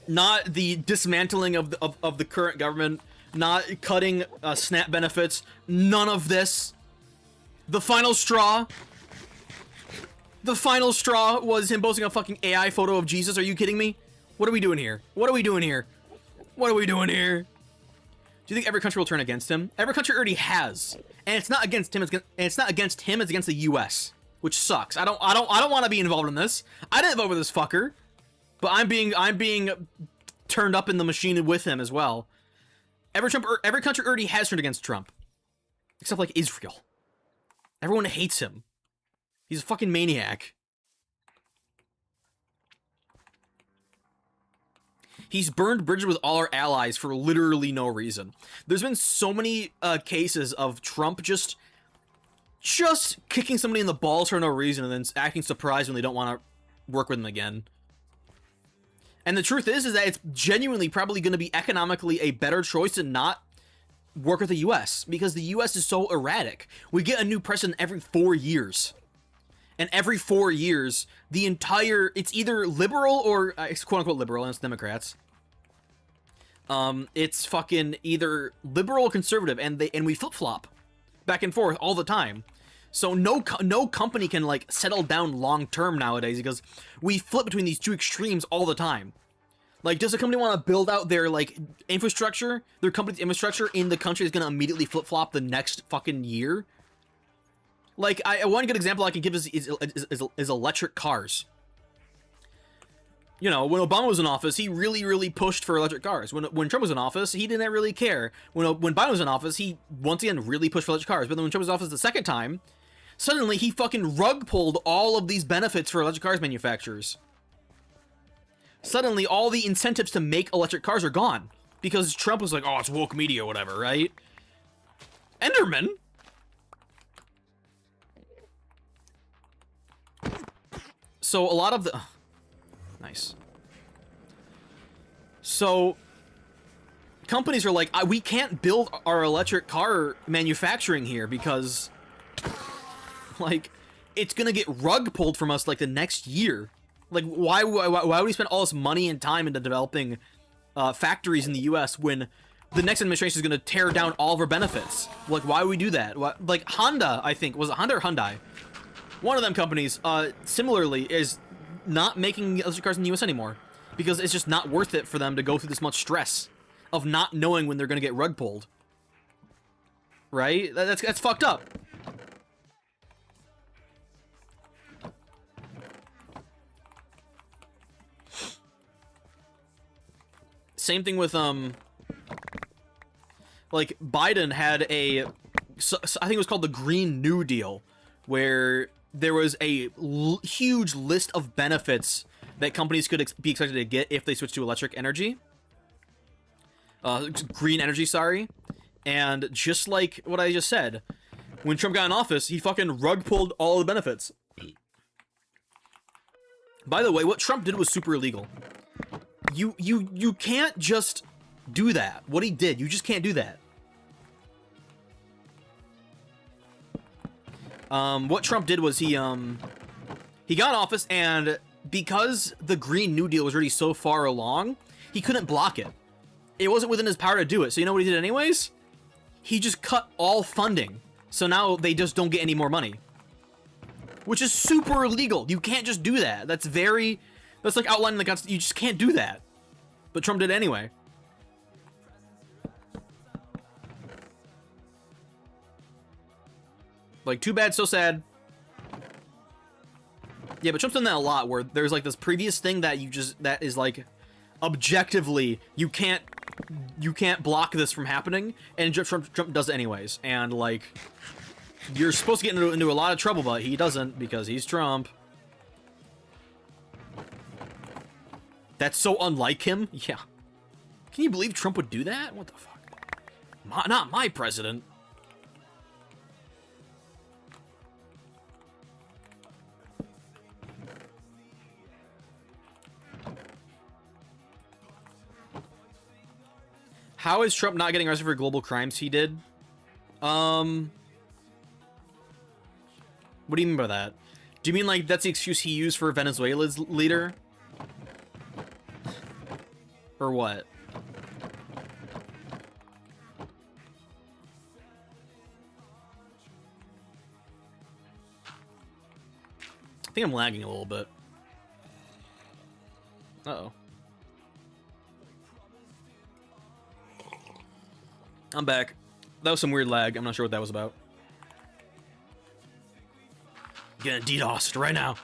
not the dismantling of the current government, not cutting SNAP benefits. None of this. The final straw The final straw was him posting a fucking AI photo of Jesus. Are you kidding me? What are we doing here? What are we doing here? What are we doing here? Do you think every country will turn against him? Every country already has, and it's not against him. It's not against him. It's against the U.S., which sucks. I don't want to be involved in this. I didn't vote for this fucker, but I'm being turned up in the machine with him as well. Every country already has turned against Trump, except like Israel. Everyone hates him. He's a fucking maniac. He's burned bridges with all our allies for literally no reason. There's been so many cases of Trump just kicking somebody in the balls for no reason and then acting surprised when they don't want to work with him again. And the truth is that it's genuinely probably going to be economically a better choice to not work with the U.S. because the U.S. is so erratic. We get a new president every 4 years. And every 4 years, it's either liberal or, quote-unquote liberal, and it's Democrats. It's fucking either liberal or conservative, and we flip-flop back and forth all the time. So no company can, like, settle down long-term nowadays because we flip between these two extremes all the time. Like, does a company want to build out their, like, infrastructure, their company's infrastructure in the country is going to immediately flip-flop the next fucking year? Like, one good example I can give is electric cars. You know, when Obama was in office, he really pushed for electric cars. When Trump was in office, he didn't really care. When Biden was in office, he, once again, really pushed for electric cars. But then when Trump was in office the second time, suddenly he fucking rug pulled all of these benefits for electric cars manufacturers. Suddenly, all the incentives to make electric cars are gone. Because Trump was like, oh, it's woke media or whatever, right? Enderman? So a lot of the... nice. So companies are like, we can't build our electric car manufacturing here because, like, it's gonna get rug pulled from us, like, the next year. Like, why would we spend all this money and time into developing factories in the U.S. when the next administration is gonna tear down all of our benefits? Like, why would we do that? Like, Honda, I think, was it Honda or Hyundai? One of them companies, similarly, is not making electric cars in the U.S. anymore because it's just not worth it for them to go through this much stress of not knowing when they're going to get rug pulled. Right? That's fucked up. Same thing with, like, Biden had I think it was called the Green New Deal, where there was a huge list of benefits that companies could be expected to get if they switch to electric energy. Green energy, sorry. And just like what I just said, when Trump got in office, he fucking rug pulled all the benefits. By the way, what Trump did was super illegal. You can't just do that. What he did, you just can't do that. What Trump did was he got in office, and because the Green New Deal was already so far along, he couldn't block it. It wasn't within his power to do it. So you know what he did anyways? He just cut all funding. So now they just don't get any more money. Which is super illegal. You can't just do that. That's like outlining the Constitution. You just can't do that. But Trump did it anyway. Like, too bad, so sad. Yeah, but Trump's done that a lot, where there's, like, this previous thing that that is, like, objectively, you can't block this from happening, and Trump does it anyways. And, like, you're supposed to get into a lot of trouble, but he doesn't, because he's Trump. That's so unlike him? Yeah. Can you believe Trump would do that? What the fuck? Not my president. How is Trump not getting arrested for global crimes he did? What do you mean by that? Do you mean like that's the excuse he used for Venezuela's leader? Or what? I think I'm lagging a little bit. Uh-oh. I'm back. That was some weird lag. I'm not sure what that was about. Getting DDoSed right now.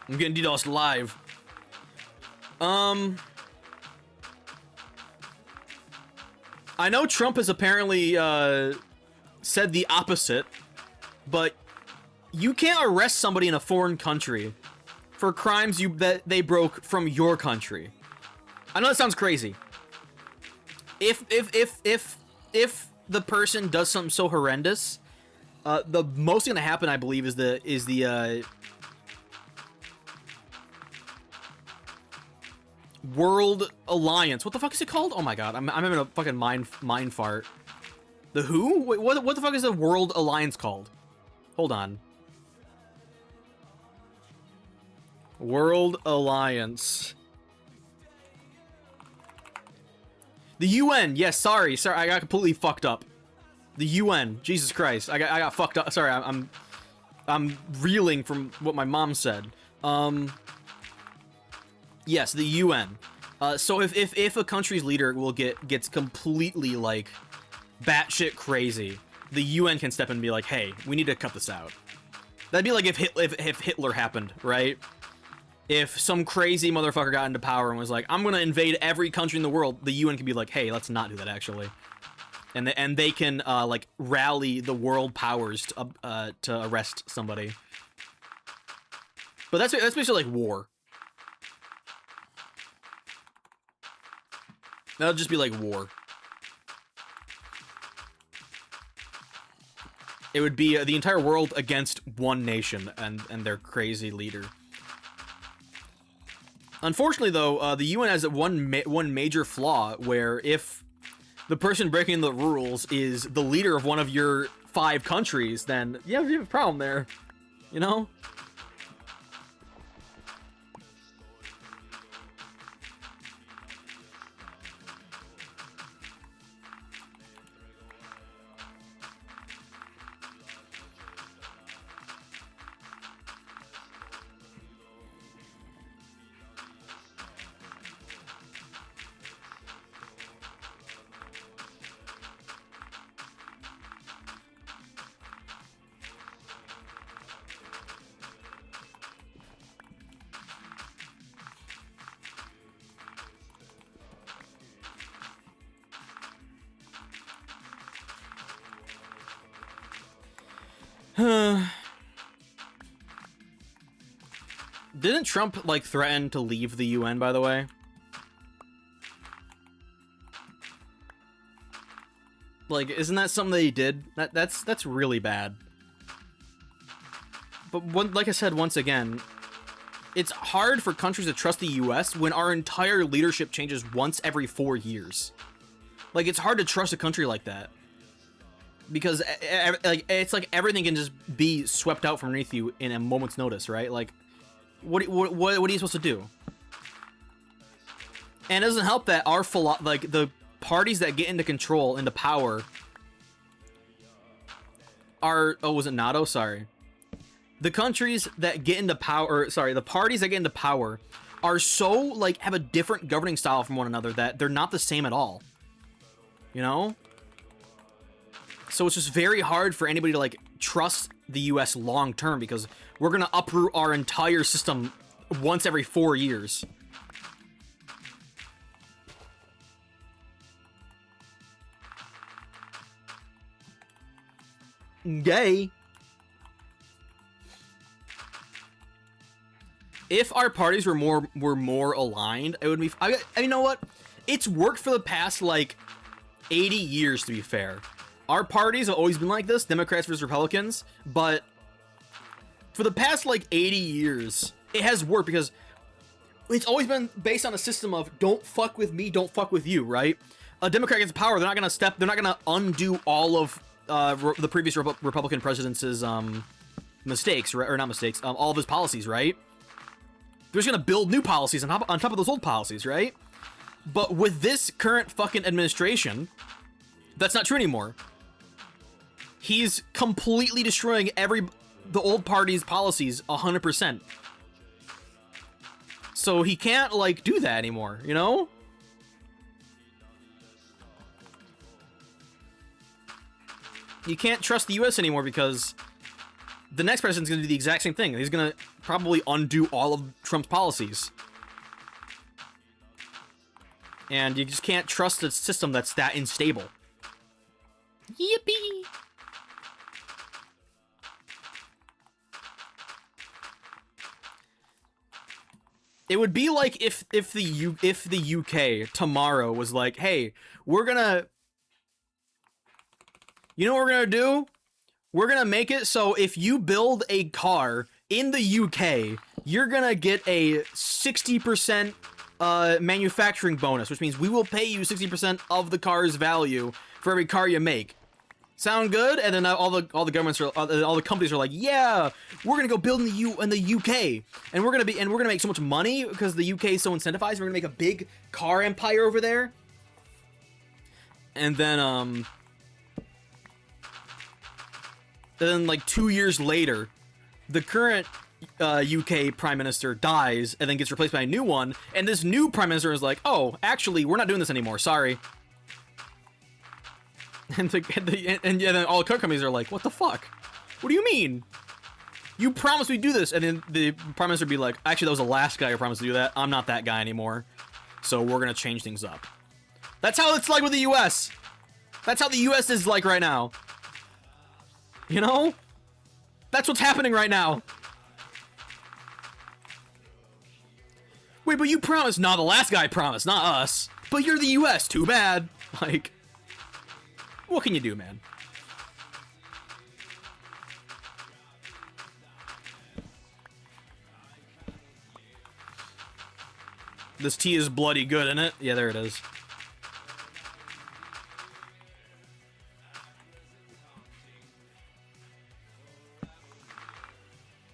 I'm getting DDoSed live. I know Trump has apparently said the opposite, but you can't arrest somebody in a foreign country for crimes that they broke from your country. I know that sounds crazy. If the person does something so horrendous, the most gonna happen, I believe, is the World Alliance. What the fuck is it called? Oh my god, I'm having a fucking mind fart. The who? Wait, what the fuck is the World Alliance called? Hold on. World Alliance. The UN. Yes, sorry, I got completely fucked up. The UN. Jesus Christ, I got fucked up. Sorry, I'm reeling from what my mom said. Yes, the UN. So if a country's leader gets completely like batshit crazy, the UN can step in and be like, hey, we need to cut this out. That'd be like if Hitler happened, right? If some crazy motherfucker got into power and was like, I'm gonna invade every country in the world, the UN can be like, hey, let's not do that actually. And they can like rally the world powers to arrest somebody. But that's basically like war. That'll just be like war. It would be the entire world against one nation and their crazy leader. Unfortunately, though, the UN has one major flaw where if the person breaking the rules is the leader of one of your 5 countries, then yeah, you have a problem there, you know? Didn't Trump, like, threaten to leave the UN, by the way? Like, isn't that something that he did? That's really bad. But like I said, once again, it's hard for countries to trust the US when our entire leadership changes once every 4 years. Like, it's hard to trust a country like that. Because like it's like everything can just be swept out from underneath you in a moment's notice, right? Like, what are you supposed to do? And it doesn't help that our like the parties that get into power are was it NATO? Sorry, the countries that get into power, the parties that get into power are so like have a different governing style from one another that they're not the same at all. You know. So it's just very hard for anybody to, like, trust the US long term because we're gonna uproot our entire system once every 4 years. Gay. If our parties were more aligned, it would be. You know what? It's worked for the past, like, 80 years, to be fair. Our parties have always been like this, Democrats versus Republicans, but for the past, like, 80 years, it has worked because it's always been based on a system of don't fuck with me, don't fuck with you, right? A Democrat gets power, they're not gonna undo all of the previous Republican president's mistakes, right? Or not mistakes, all of his policies, right? They're just gonna build new policies on top of those old policies, right? But with this current fucking administration, that's not true anymore. He's completely destroying the old party's policies 100%. So he can't, like, do that anymore, you know? You can't trust the US anymore because the next president's going to do the exact same thing. He's going to probably undo all of Trump's policies. And you just can't trust a system that's that unstable. Yippee! It would be like if the UK tomorrow was like, hey, we're gonna, you know what we're gonna do? We're gonna make it so if you build a car in the UK, you're gonna get a 60% manufacturing bonus, which means we will pay you 60% of the car's value for every car you make. Sound good? And then all the governments are all the companies are like, yeah, we're gonna go build in the UK, and we're gonna make so much money because the UK is so incentivized. We're gonna make a big car empire over there. And then like 2 years later, the current UK prime minister dies and then gets replaced by a new one, and this new prime minister is like, oh, actually, we're not doing this anymore. Sorry. And then all the car companies are like, what the fuck? What do you mean? You promised we'd do this. And then the prime minister would be like, actually, that was the last guy who promised to do that. I'm not that guy anymore. So we're going to change things up. That's how it's like with the US. That's how the US is like right now. You know? That's what's happening right now. Wait, but you promised. Nah, the last guy promised, not us. But you're the US. Too bad. Like... what can you do, man? This tea is bloody good, isn't it? Yeah, there it is.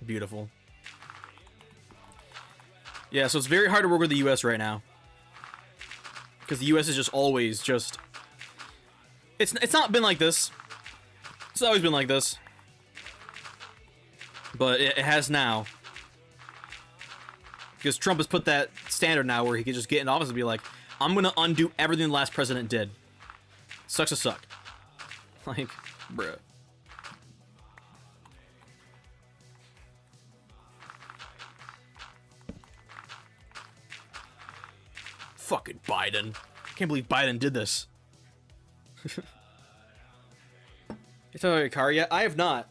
Beautiful. Yeah, so it's very hard to work with the US right now. Because the US is just always just... It's not been like this. It's always been like this. But it has now. Because Trump has put that standard now where he can just get in office and be like, I'm gonna undo everything the last president did. Sucks to suck. Like, bruh. Fucking Biden. Can't believe Biden did this. You talking about your car yet? I have not.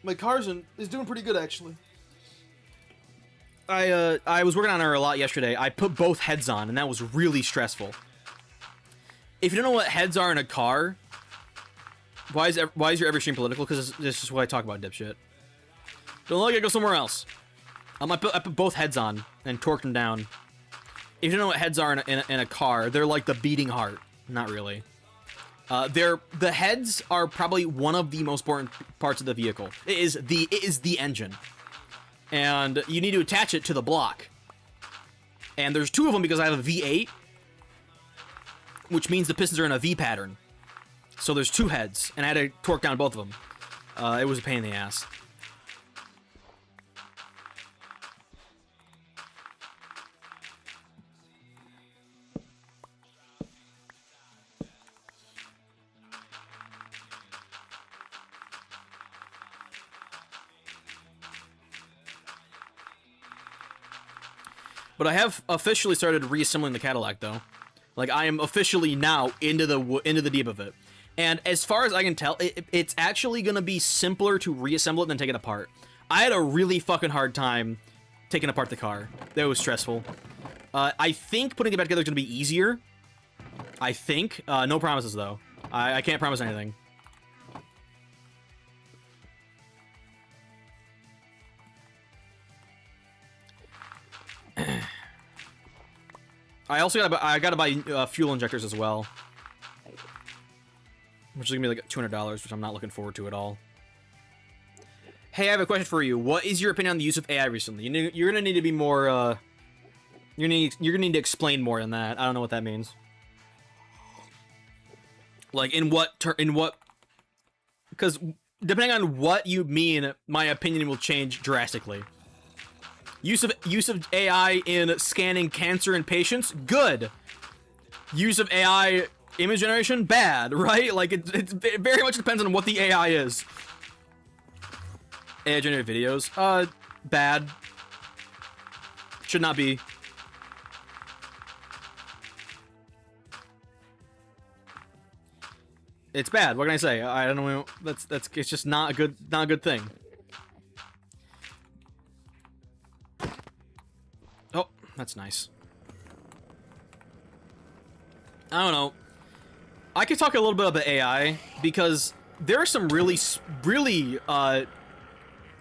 My car's is doing pretty good, actually. I was working on her a lot yesterday. I put both heads on, and that was really stressful. If you don't know what heads are in a car, why is your every stream political? Because this is what I talk about, dipshit. Don't like it, go somewhere else. I put both heads on and torqued them down. If you don't know what heads are in a car, they're like the beating heart. Not really. The heads are probably one of the most important parts of the vehicle. It is the engine, and you need to attach it to the block. And there's two of them because I have a V8, which means the pistons are in a V pattern. So there's two heads, and I had to torque down both of them. It was a pain in the ass. But I have officially started reassembling the Cadillac, though. Like, I am officially now into the deep of it. And as far as I can tell, it's actually going to be simpler to reassemble it than take it apart. I had a really fucking hard time taking apart the car. That was stressful. I think putting it back together is going to be easier. I think. No promises, though. I can't promise anything. I also gotta buy fuel injectors as well, which is gonna be like $200, which I'm not looking forward to at all. Hey, I have a question for you. What is your opinion on the use of AI recently? You're gonna need to be more. You're gonna need to explain more than that. I don't know what that means. Like in what because depending on what you mean, my opinion will change drastically. Use of AI in scanning cancer in patients, good. Use of AI image generation, bad, right? Like it very much depends on what the AI is. AI generated videos, bad. Should not be. It's bad. What can I say? I don't know. That's it's just not a good thing. Oh, that's nice. I don't know. I could talk a little bit about AI because there are some really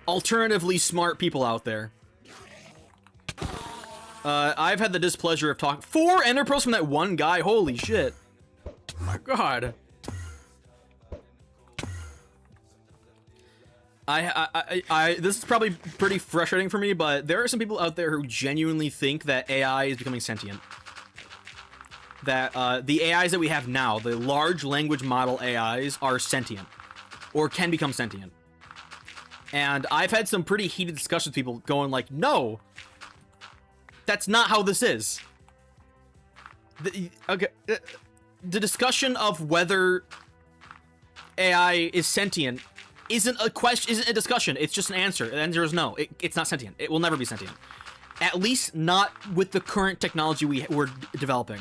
alternatively smart people out there. I've had the displeasure of talking 4 ender pearls from that one guy. Holy shit! Oh my god. This is probably pretty frustrating for me, but there are some people out there who genuinely think that AI is becoming sentient. That the AIs that we have now, the large language model AIs, are sentient, or can become sentient. And I've had some pretty heated discussions with people going like, no, that's not how this is. The discussion of whether AI is sentient isn't a question, isn't a discussion. It's just an answer. The answer is no. It's not sentient. It will never be sentient. At least not with the current technology we're developing.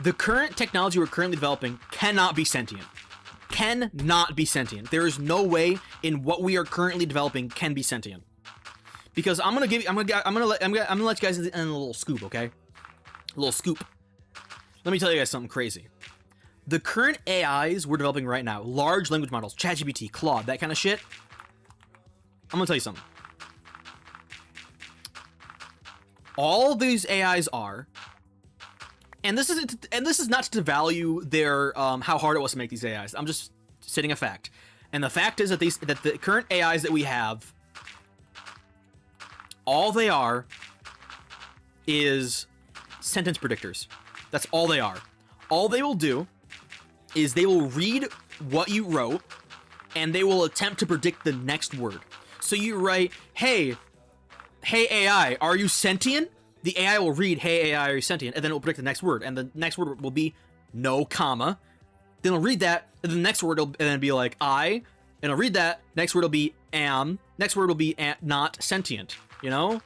The current technology we're currently developing cannot be sentient. Cannot be sentient. There is no way in what we are currently developing can be sentient. Because I'm gonna let you guys in a little scoop, okay? A little scoop. Let me tell you guys something crazy. The current AIs we're developing right now, large language models, ChatGPT, Claude, that kind of shit, I'm gonna tell you something. All these AIs are, and this is not to devalue their how hard it was to make these AIs. I'm just stating a fact. And the fact is that the current AIs that we have, all they are is sentence predictors. That's all they are. All they will do is they will read what you wrote and they will attempt to predict the next word. So you write, hey AI, are you sentient? The AI will read, hey AI, are you sentient? And then it will predict the next word. And the next word will be no, comma. Then it'll read that, and the next word will and then be like I, and it'll read that, next word will be am, next word will be not sentient, you know?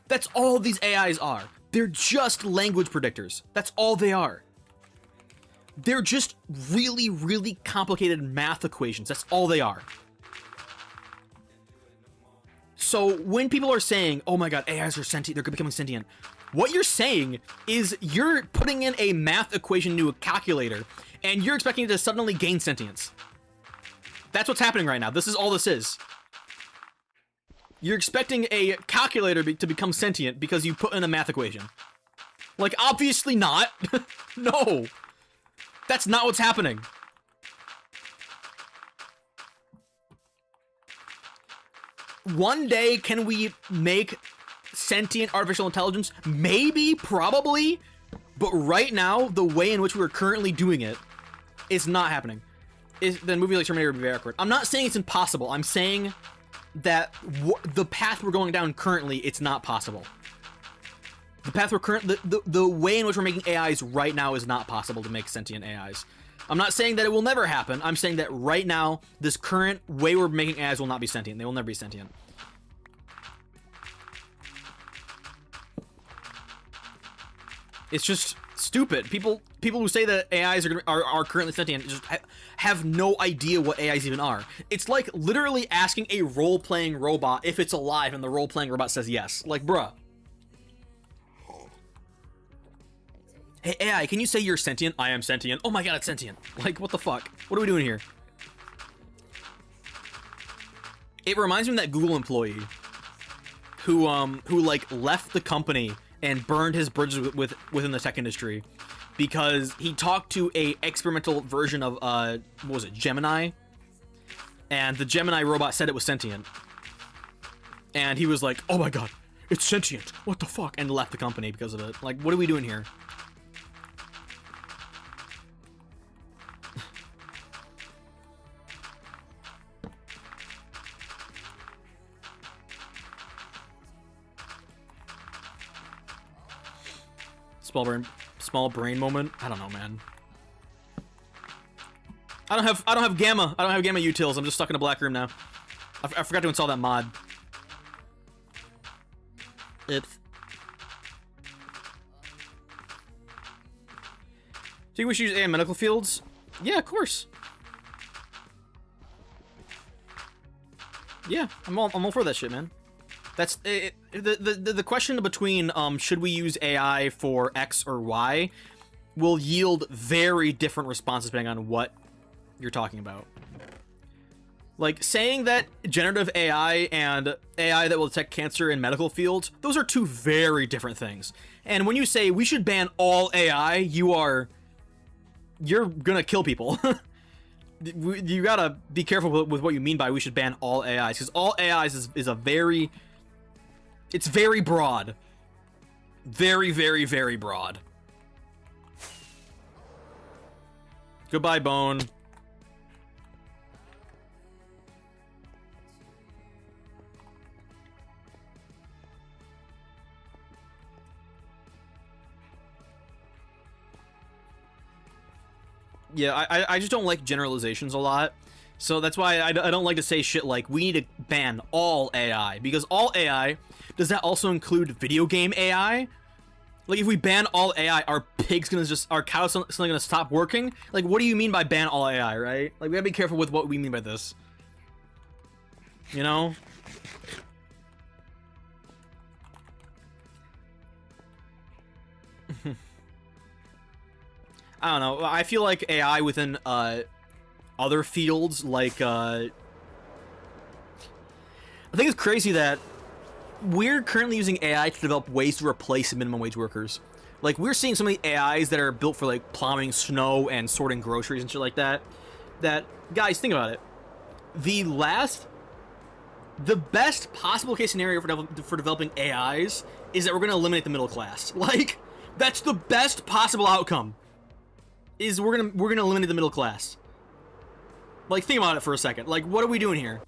That's all these AIs are. They're just language predictors. That's all they are. They're just really, really complicated math equations. That's all they are. So when people are saying, oh my god, AIs are sentient, they're becoming sentient, what you're saying is you're putting in a math equation into a calculator and you're expecting it to suddenly gain sentience. That's what's happening right now. This is all this is. You're expecting a calculator to become sentient because you put in a math equation. Like, obviously not. No. That's not what's happening. One day, can we make sentient artificial intelligence? Maybe, probably. But right now, the way in which we're currently doing it is not happening. The movie like Terminator would be very awkward. I'm not saying it's impossible. I'm saying that the path we're going down currently, it's not possible. The path we're the way in which we're making AIs right now is not possible to make sentient AIs. I'm not saying that it will never happen. I'm saying that right now, this current way we're making AIs will not be sentient. They will never be sentient. It's just stupid. People who say that AIs are currently sentient just have no idea what AIs even are. It's like literally asking a role-playing robot if it's alive and the role-playing robot says yes. Like, bruh. Hey, AI, can you say you're sentient? I am sentient. Oh my god, it's sentient. Like, what the fuck? What are we doing here? It reminds me of that Google employee who like left the company and burned his bridges within the tech industry because he talked to a experimental version of what was it, Gemini? And the Gemini robot said it was sentient. And he was like, "Oh my god, it's sentient. What the fuck?" And left the company because of it. Like, what are we doing here? Small brain moment. I don't know, man. I don't have gamma. I don't have gamma utils. I'm just stuck in a black room now. I forgot to install that mod. It's. Do you wish to use AI in medical fields? Yeah, of course. Yeah, I'm all for that shit, man. That's the question between should we use AI for X or Y will yield very different responses depending on what you're talking about. Like saying that generative AI and AI that will detect cancer in medical fields, those are two very different things. And when you say we should ban all AI, you're gonna kill people. You gotta be careful with what you mean by we should ban all AIs, because all AIs is a very, it's very broad. Very, very, very broad. Goodbye, Bone. Yeah, I just don't like generalizations a lot. So that's why I don't like to say shit like, we need to ban all AI. Because all AI, does that also include video game AI? Like, if we ban all AI, are pigs gonna just, are cows suddenly gonna stop working? Like, what do you mean by ban all AI, right? Like, we gotta be careful with what we mean by this. You know? I don't know. I feel like AI within other fields, like I think it's crazy that we're currently using AI to develop ways to replace minimum wage workers. Like, we're seeing some of the AIs that are built for like plowing snow and sorting groceries and shit like that. That, guys, think about it. The best possible case scenario for developing AIs is that we're gonna eliminate the middle class. Like, that's the best possible outcome. Is we're gonna eliminate the middle class. Like, think about it for a second. Like, what are we doing here?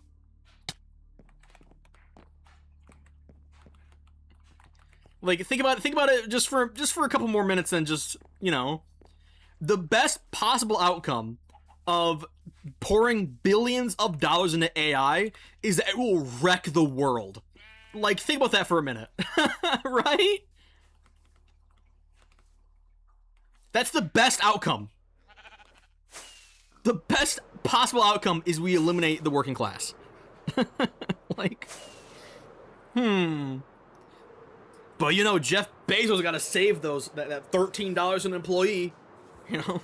Like, think about it just for a couple more minutes than just, you know, the best possible outcome of pouring billions of dollars into AI is that it will wreck the world. Like, think about that for a minute. Right? That's the best outcome. The best possible outcome is we eliminate the working class. Like, But, you know, Jeff Bezos got to save that $13 an employee, you know?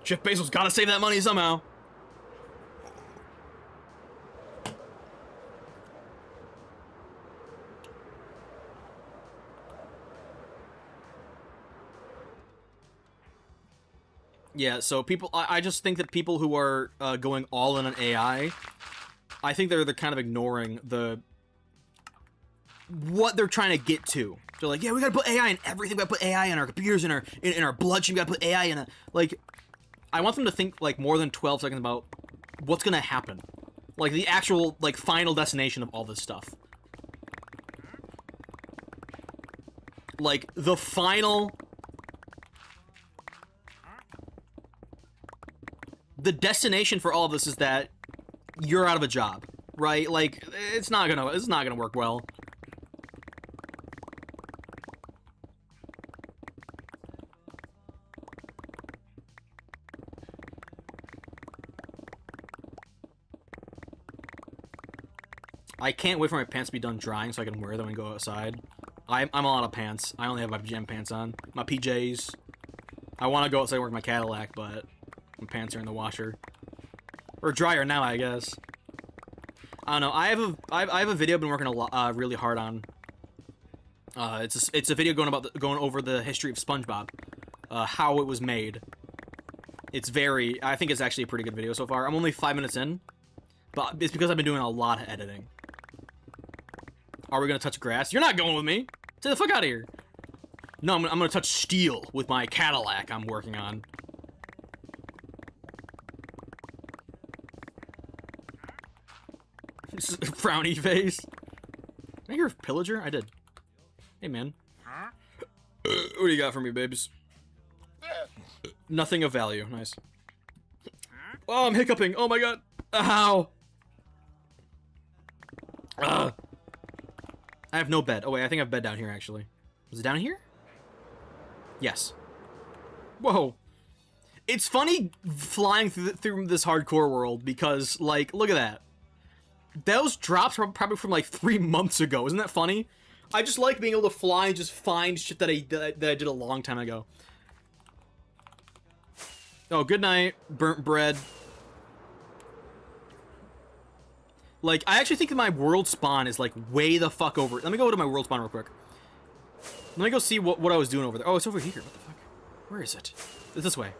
Jeff Bezos got to save that money somehow. Yeah, so I just think that people who are going all in on AI, I think they're kind of ignoring what they're trying to get to. They're like, yeah, we gotta put AI in everything. We gotta put AI in our computers, in our bloodstream. We gotta put AI in a, like, I want them to think like more than 12 seconds about what's gonna happen, like the actual like final destination of all this stuff. Like the final, the destination for all of this is that you're out of a job, right? Like, it's not gonna work well. I can't wait for my pants to be done drying so I can wear them and go outside. I'm all out of pants. I only have my pajama pants on. My PJs. I want to go outside and work my Cadillac, but my pants are in the washer. Or dryer now, I guess. I don't know. I have a video I've been working a lot, really hard on. It's a video going over the history of SpongeBob, how it was made. I think it's actually a pretty good video so far. I'm only 5 minutes in, but it's because I've been doing a lot of editing. Are we gonna touch grass? You're not going with me. Get the fuck out of here. No, I'm gonna touch steel with my Cadillac I'm working on. Frowny face. Did I hear Pillager? I did. Hey, man. What do you got for me, babes? Nothing of value. Nice. Oh, I'm hiccuping. Oh my god. Ow. Ugh. I have no bed. Oh wait, I think I have bed down here actually. Is it down here? Yes. Whoa. It's funny flying through this hardcore world because, like, look at that. Those drops were probably from like 3 months ago. Isn't that funny? I just like being able to fly and just find shit that I did a long time ago. Oh, good night, burnt bread. Like, I actually think that my world spawn is, like, way the fuck over. Let me go to my world spawn real quick. Let me go see what I was doing over there. Oh, it's over here. What the fuck? Where is it? It's this way.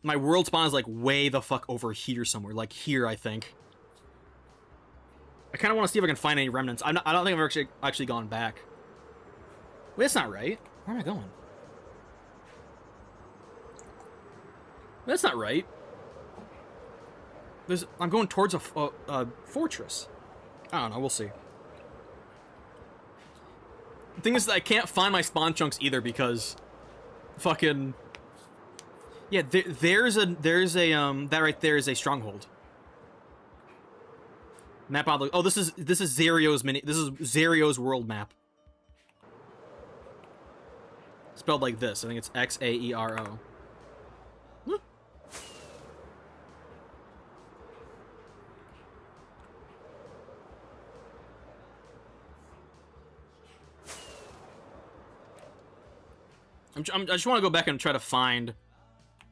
My world spawn is, like, way the fuck over here somewhere. Like, here, I think. I kind of want to see if I can find any remnants. I don't think I've actually gone back. Wait, that's not right. Where am I going? That's not right. I'm going towards a fortress. I don't know. We'll see. The thing is that I can't find my spawn chunks either because fucking yeah. There's a that right there is a stronghold. Map out. Oh, this is Zario's This is Zario's world map. Spelled like this. I think it's Xaero. I just want to go back and try to find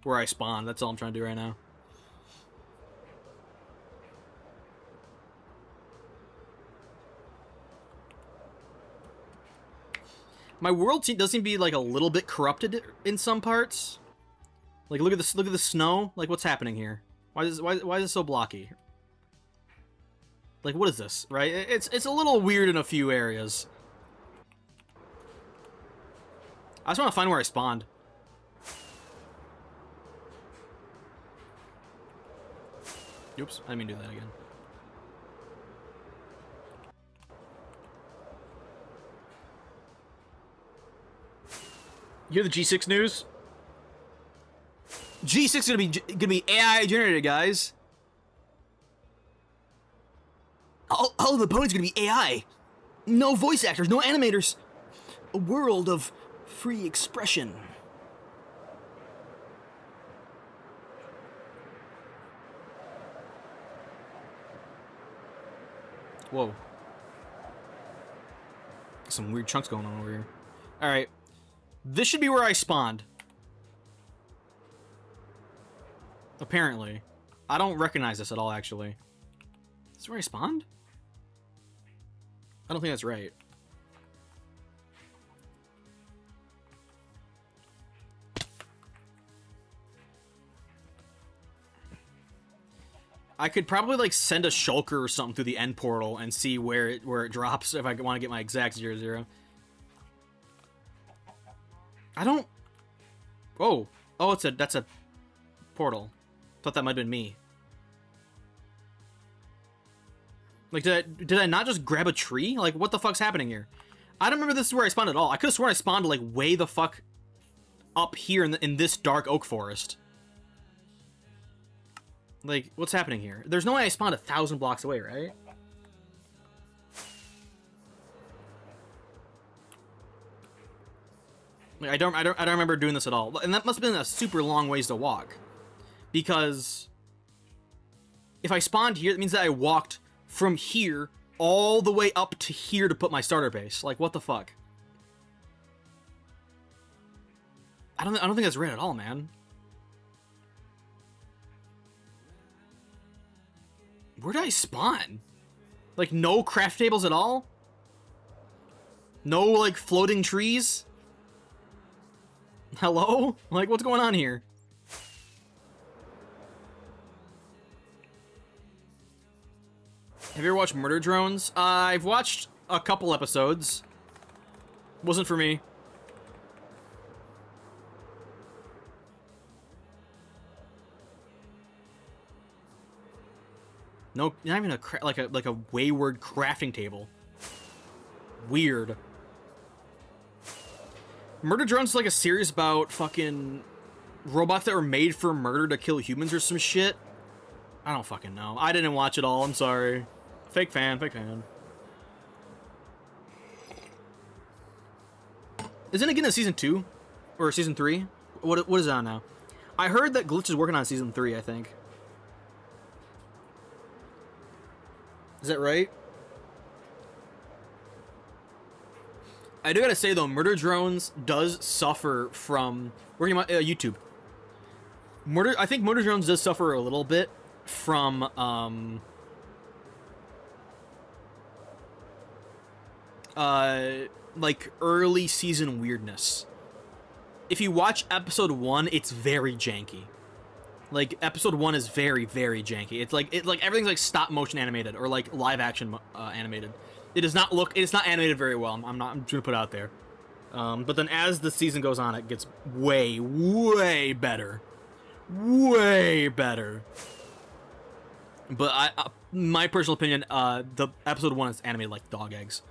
where I spawned. That's all I'm trying to do right now. My world does seem to be like a little bit corrupted in some parts. Like look at this. Look at the snow. Like what's happening here? Why is it so blocky? Like what is this? Right? It's a little weird in a few areas. I just want to find where I spawned. Oops, I didn't mean to do that again. You hear the G6 news? G6 gonna be AI generated, guys. All the opponents gonna be AI. No voice actors, no animators. A world of free expression. Whoa. Some weird chunks going on over here. Alright. This should be where I spawned. Apparently. I don't recognize this at all, actually. Is this where I spawned? I don't think that's right. I could probably like send a shulker or something through the end portal and see where it drops if I want to get my exact 0-0. I don't. Oh, that's a portal. Thought that might have been me. Like, did I not just grab a tree? Like, what the fuck's happening here? I don't remember this is where I spawned at all. I could have sworn I spawned like way the fuck up here in this dark oak forest. Like, what's happening here? There's no way I spawned 1,000 blocks away, right? Like, I don't remember doing this at all. And that must have been a super long ways to walk. Because if I spawned here, that means that I walked from here all the way up to here to put my starter base. Like, what the fuck? I don't think that's right at all, man. Where did I spawn? Like, no craft tables at all? No, like, floating trees? Hello? Like, what's going on here? Have you ever watched Murder Drones? I've watched a couple episodes. Wasn't for me. No, not even like a wayward crafting table. weird. Murder Drones is like a series about fucking robots that were made for murder to kill humans or some shit. I don't fucking know. I didn't watch it all. I'm sorry. Fake fan, fake fan. Isn't it getting a season 2? Or season 3? What is it on now? I heard that Glitch is working on season 3, I think. Is that right? I do gotta say though, Murder Drones does suffer from working on YouTube. I think Murder Drones does suffer a little bit from like early season weirdness. If you watch episode 1, it's very janky. Like episode 1 is very, very janky. It's like everything's like stop motion animated or like live action animated. It does not look. It's not animated very well. I'm gonna put it out there. But then as the season goes on, it gets way, way better. Way better. But my personal opinion, the episode 1 is animated like dog eggs.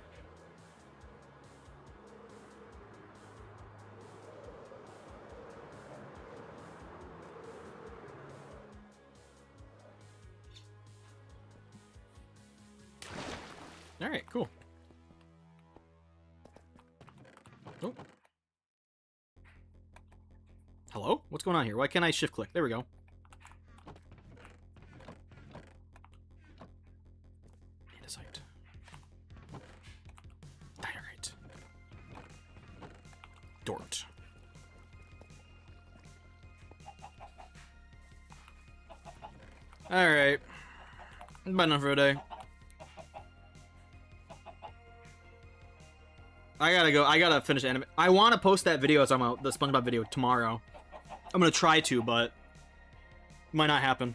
All right, cool. Oh. Hello? What's going on here? Why can't I shift click? There we go. Andesite. Diorite. Dort. Alright. About enough for a day. I gotta go. I gotta finish anime. I want to post that video talking about the SpongeBob video tomorrow. I'm gonna try to, but might not happen.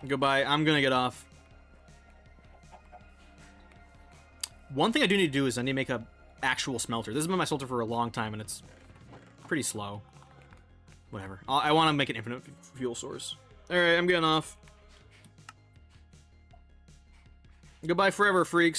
Goodbye. I'm gonna get off. One thing I do need to do is I need to make a actual smelter. This has been my smelter for a long time, and it's pretty slow. Whatever. I want to make an infinite fuel source. All right, I'm getting off. Goodbye forever, freaks.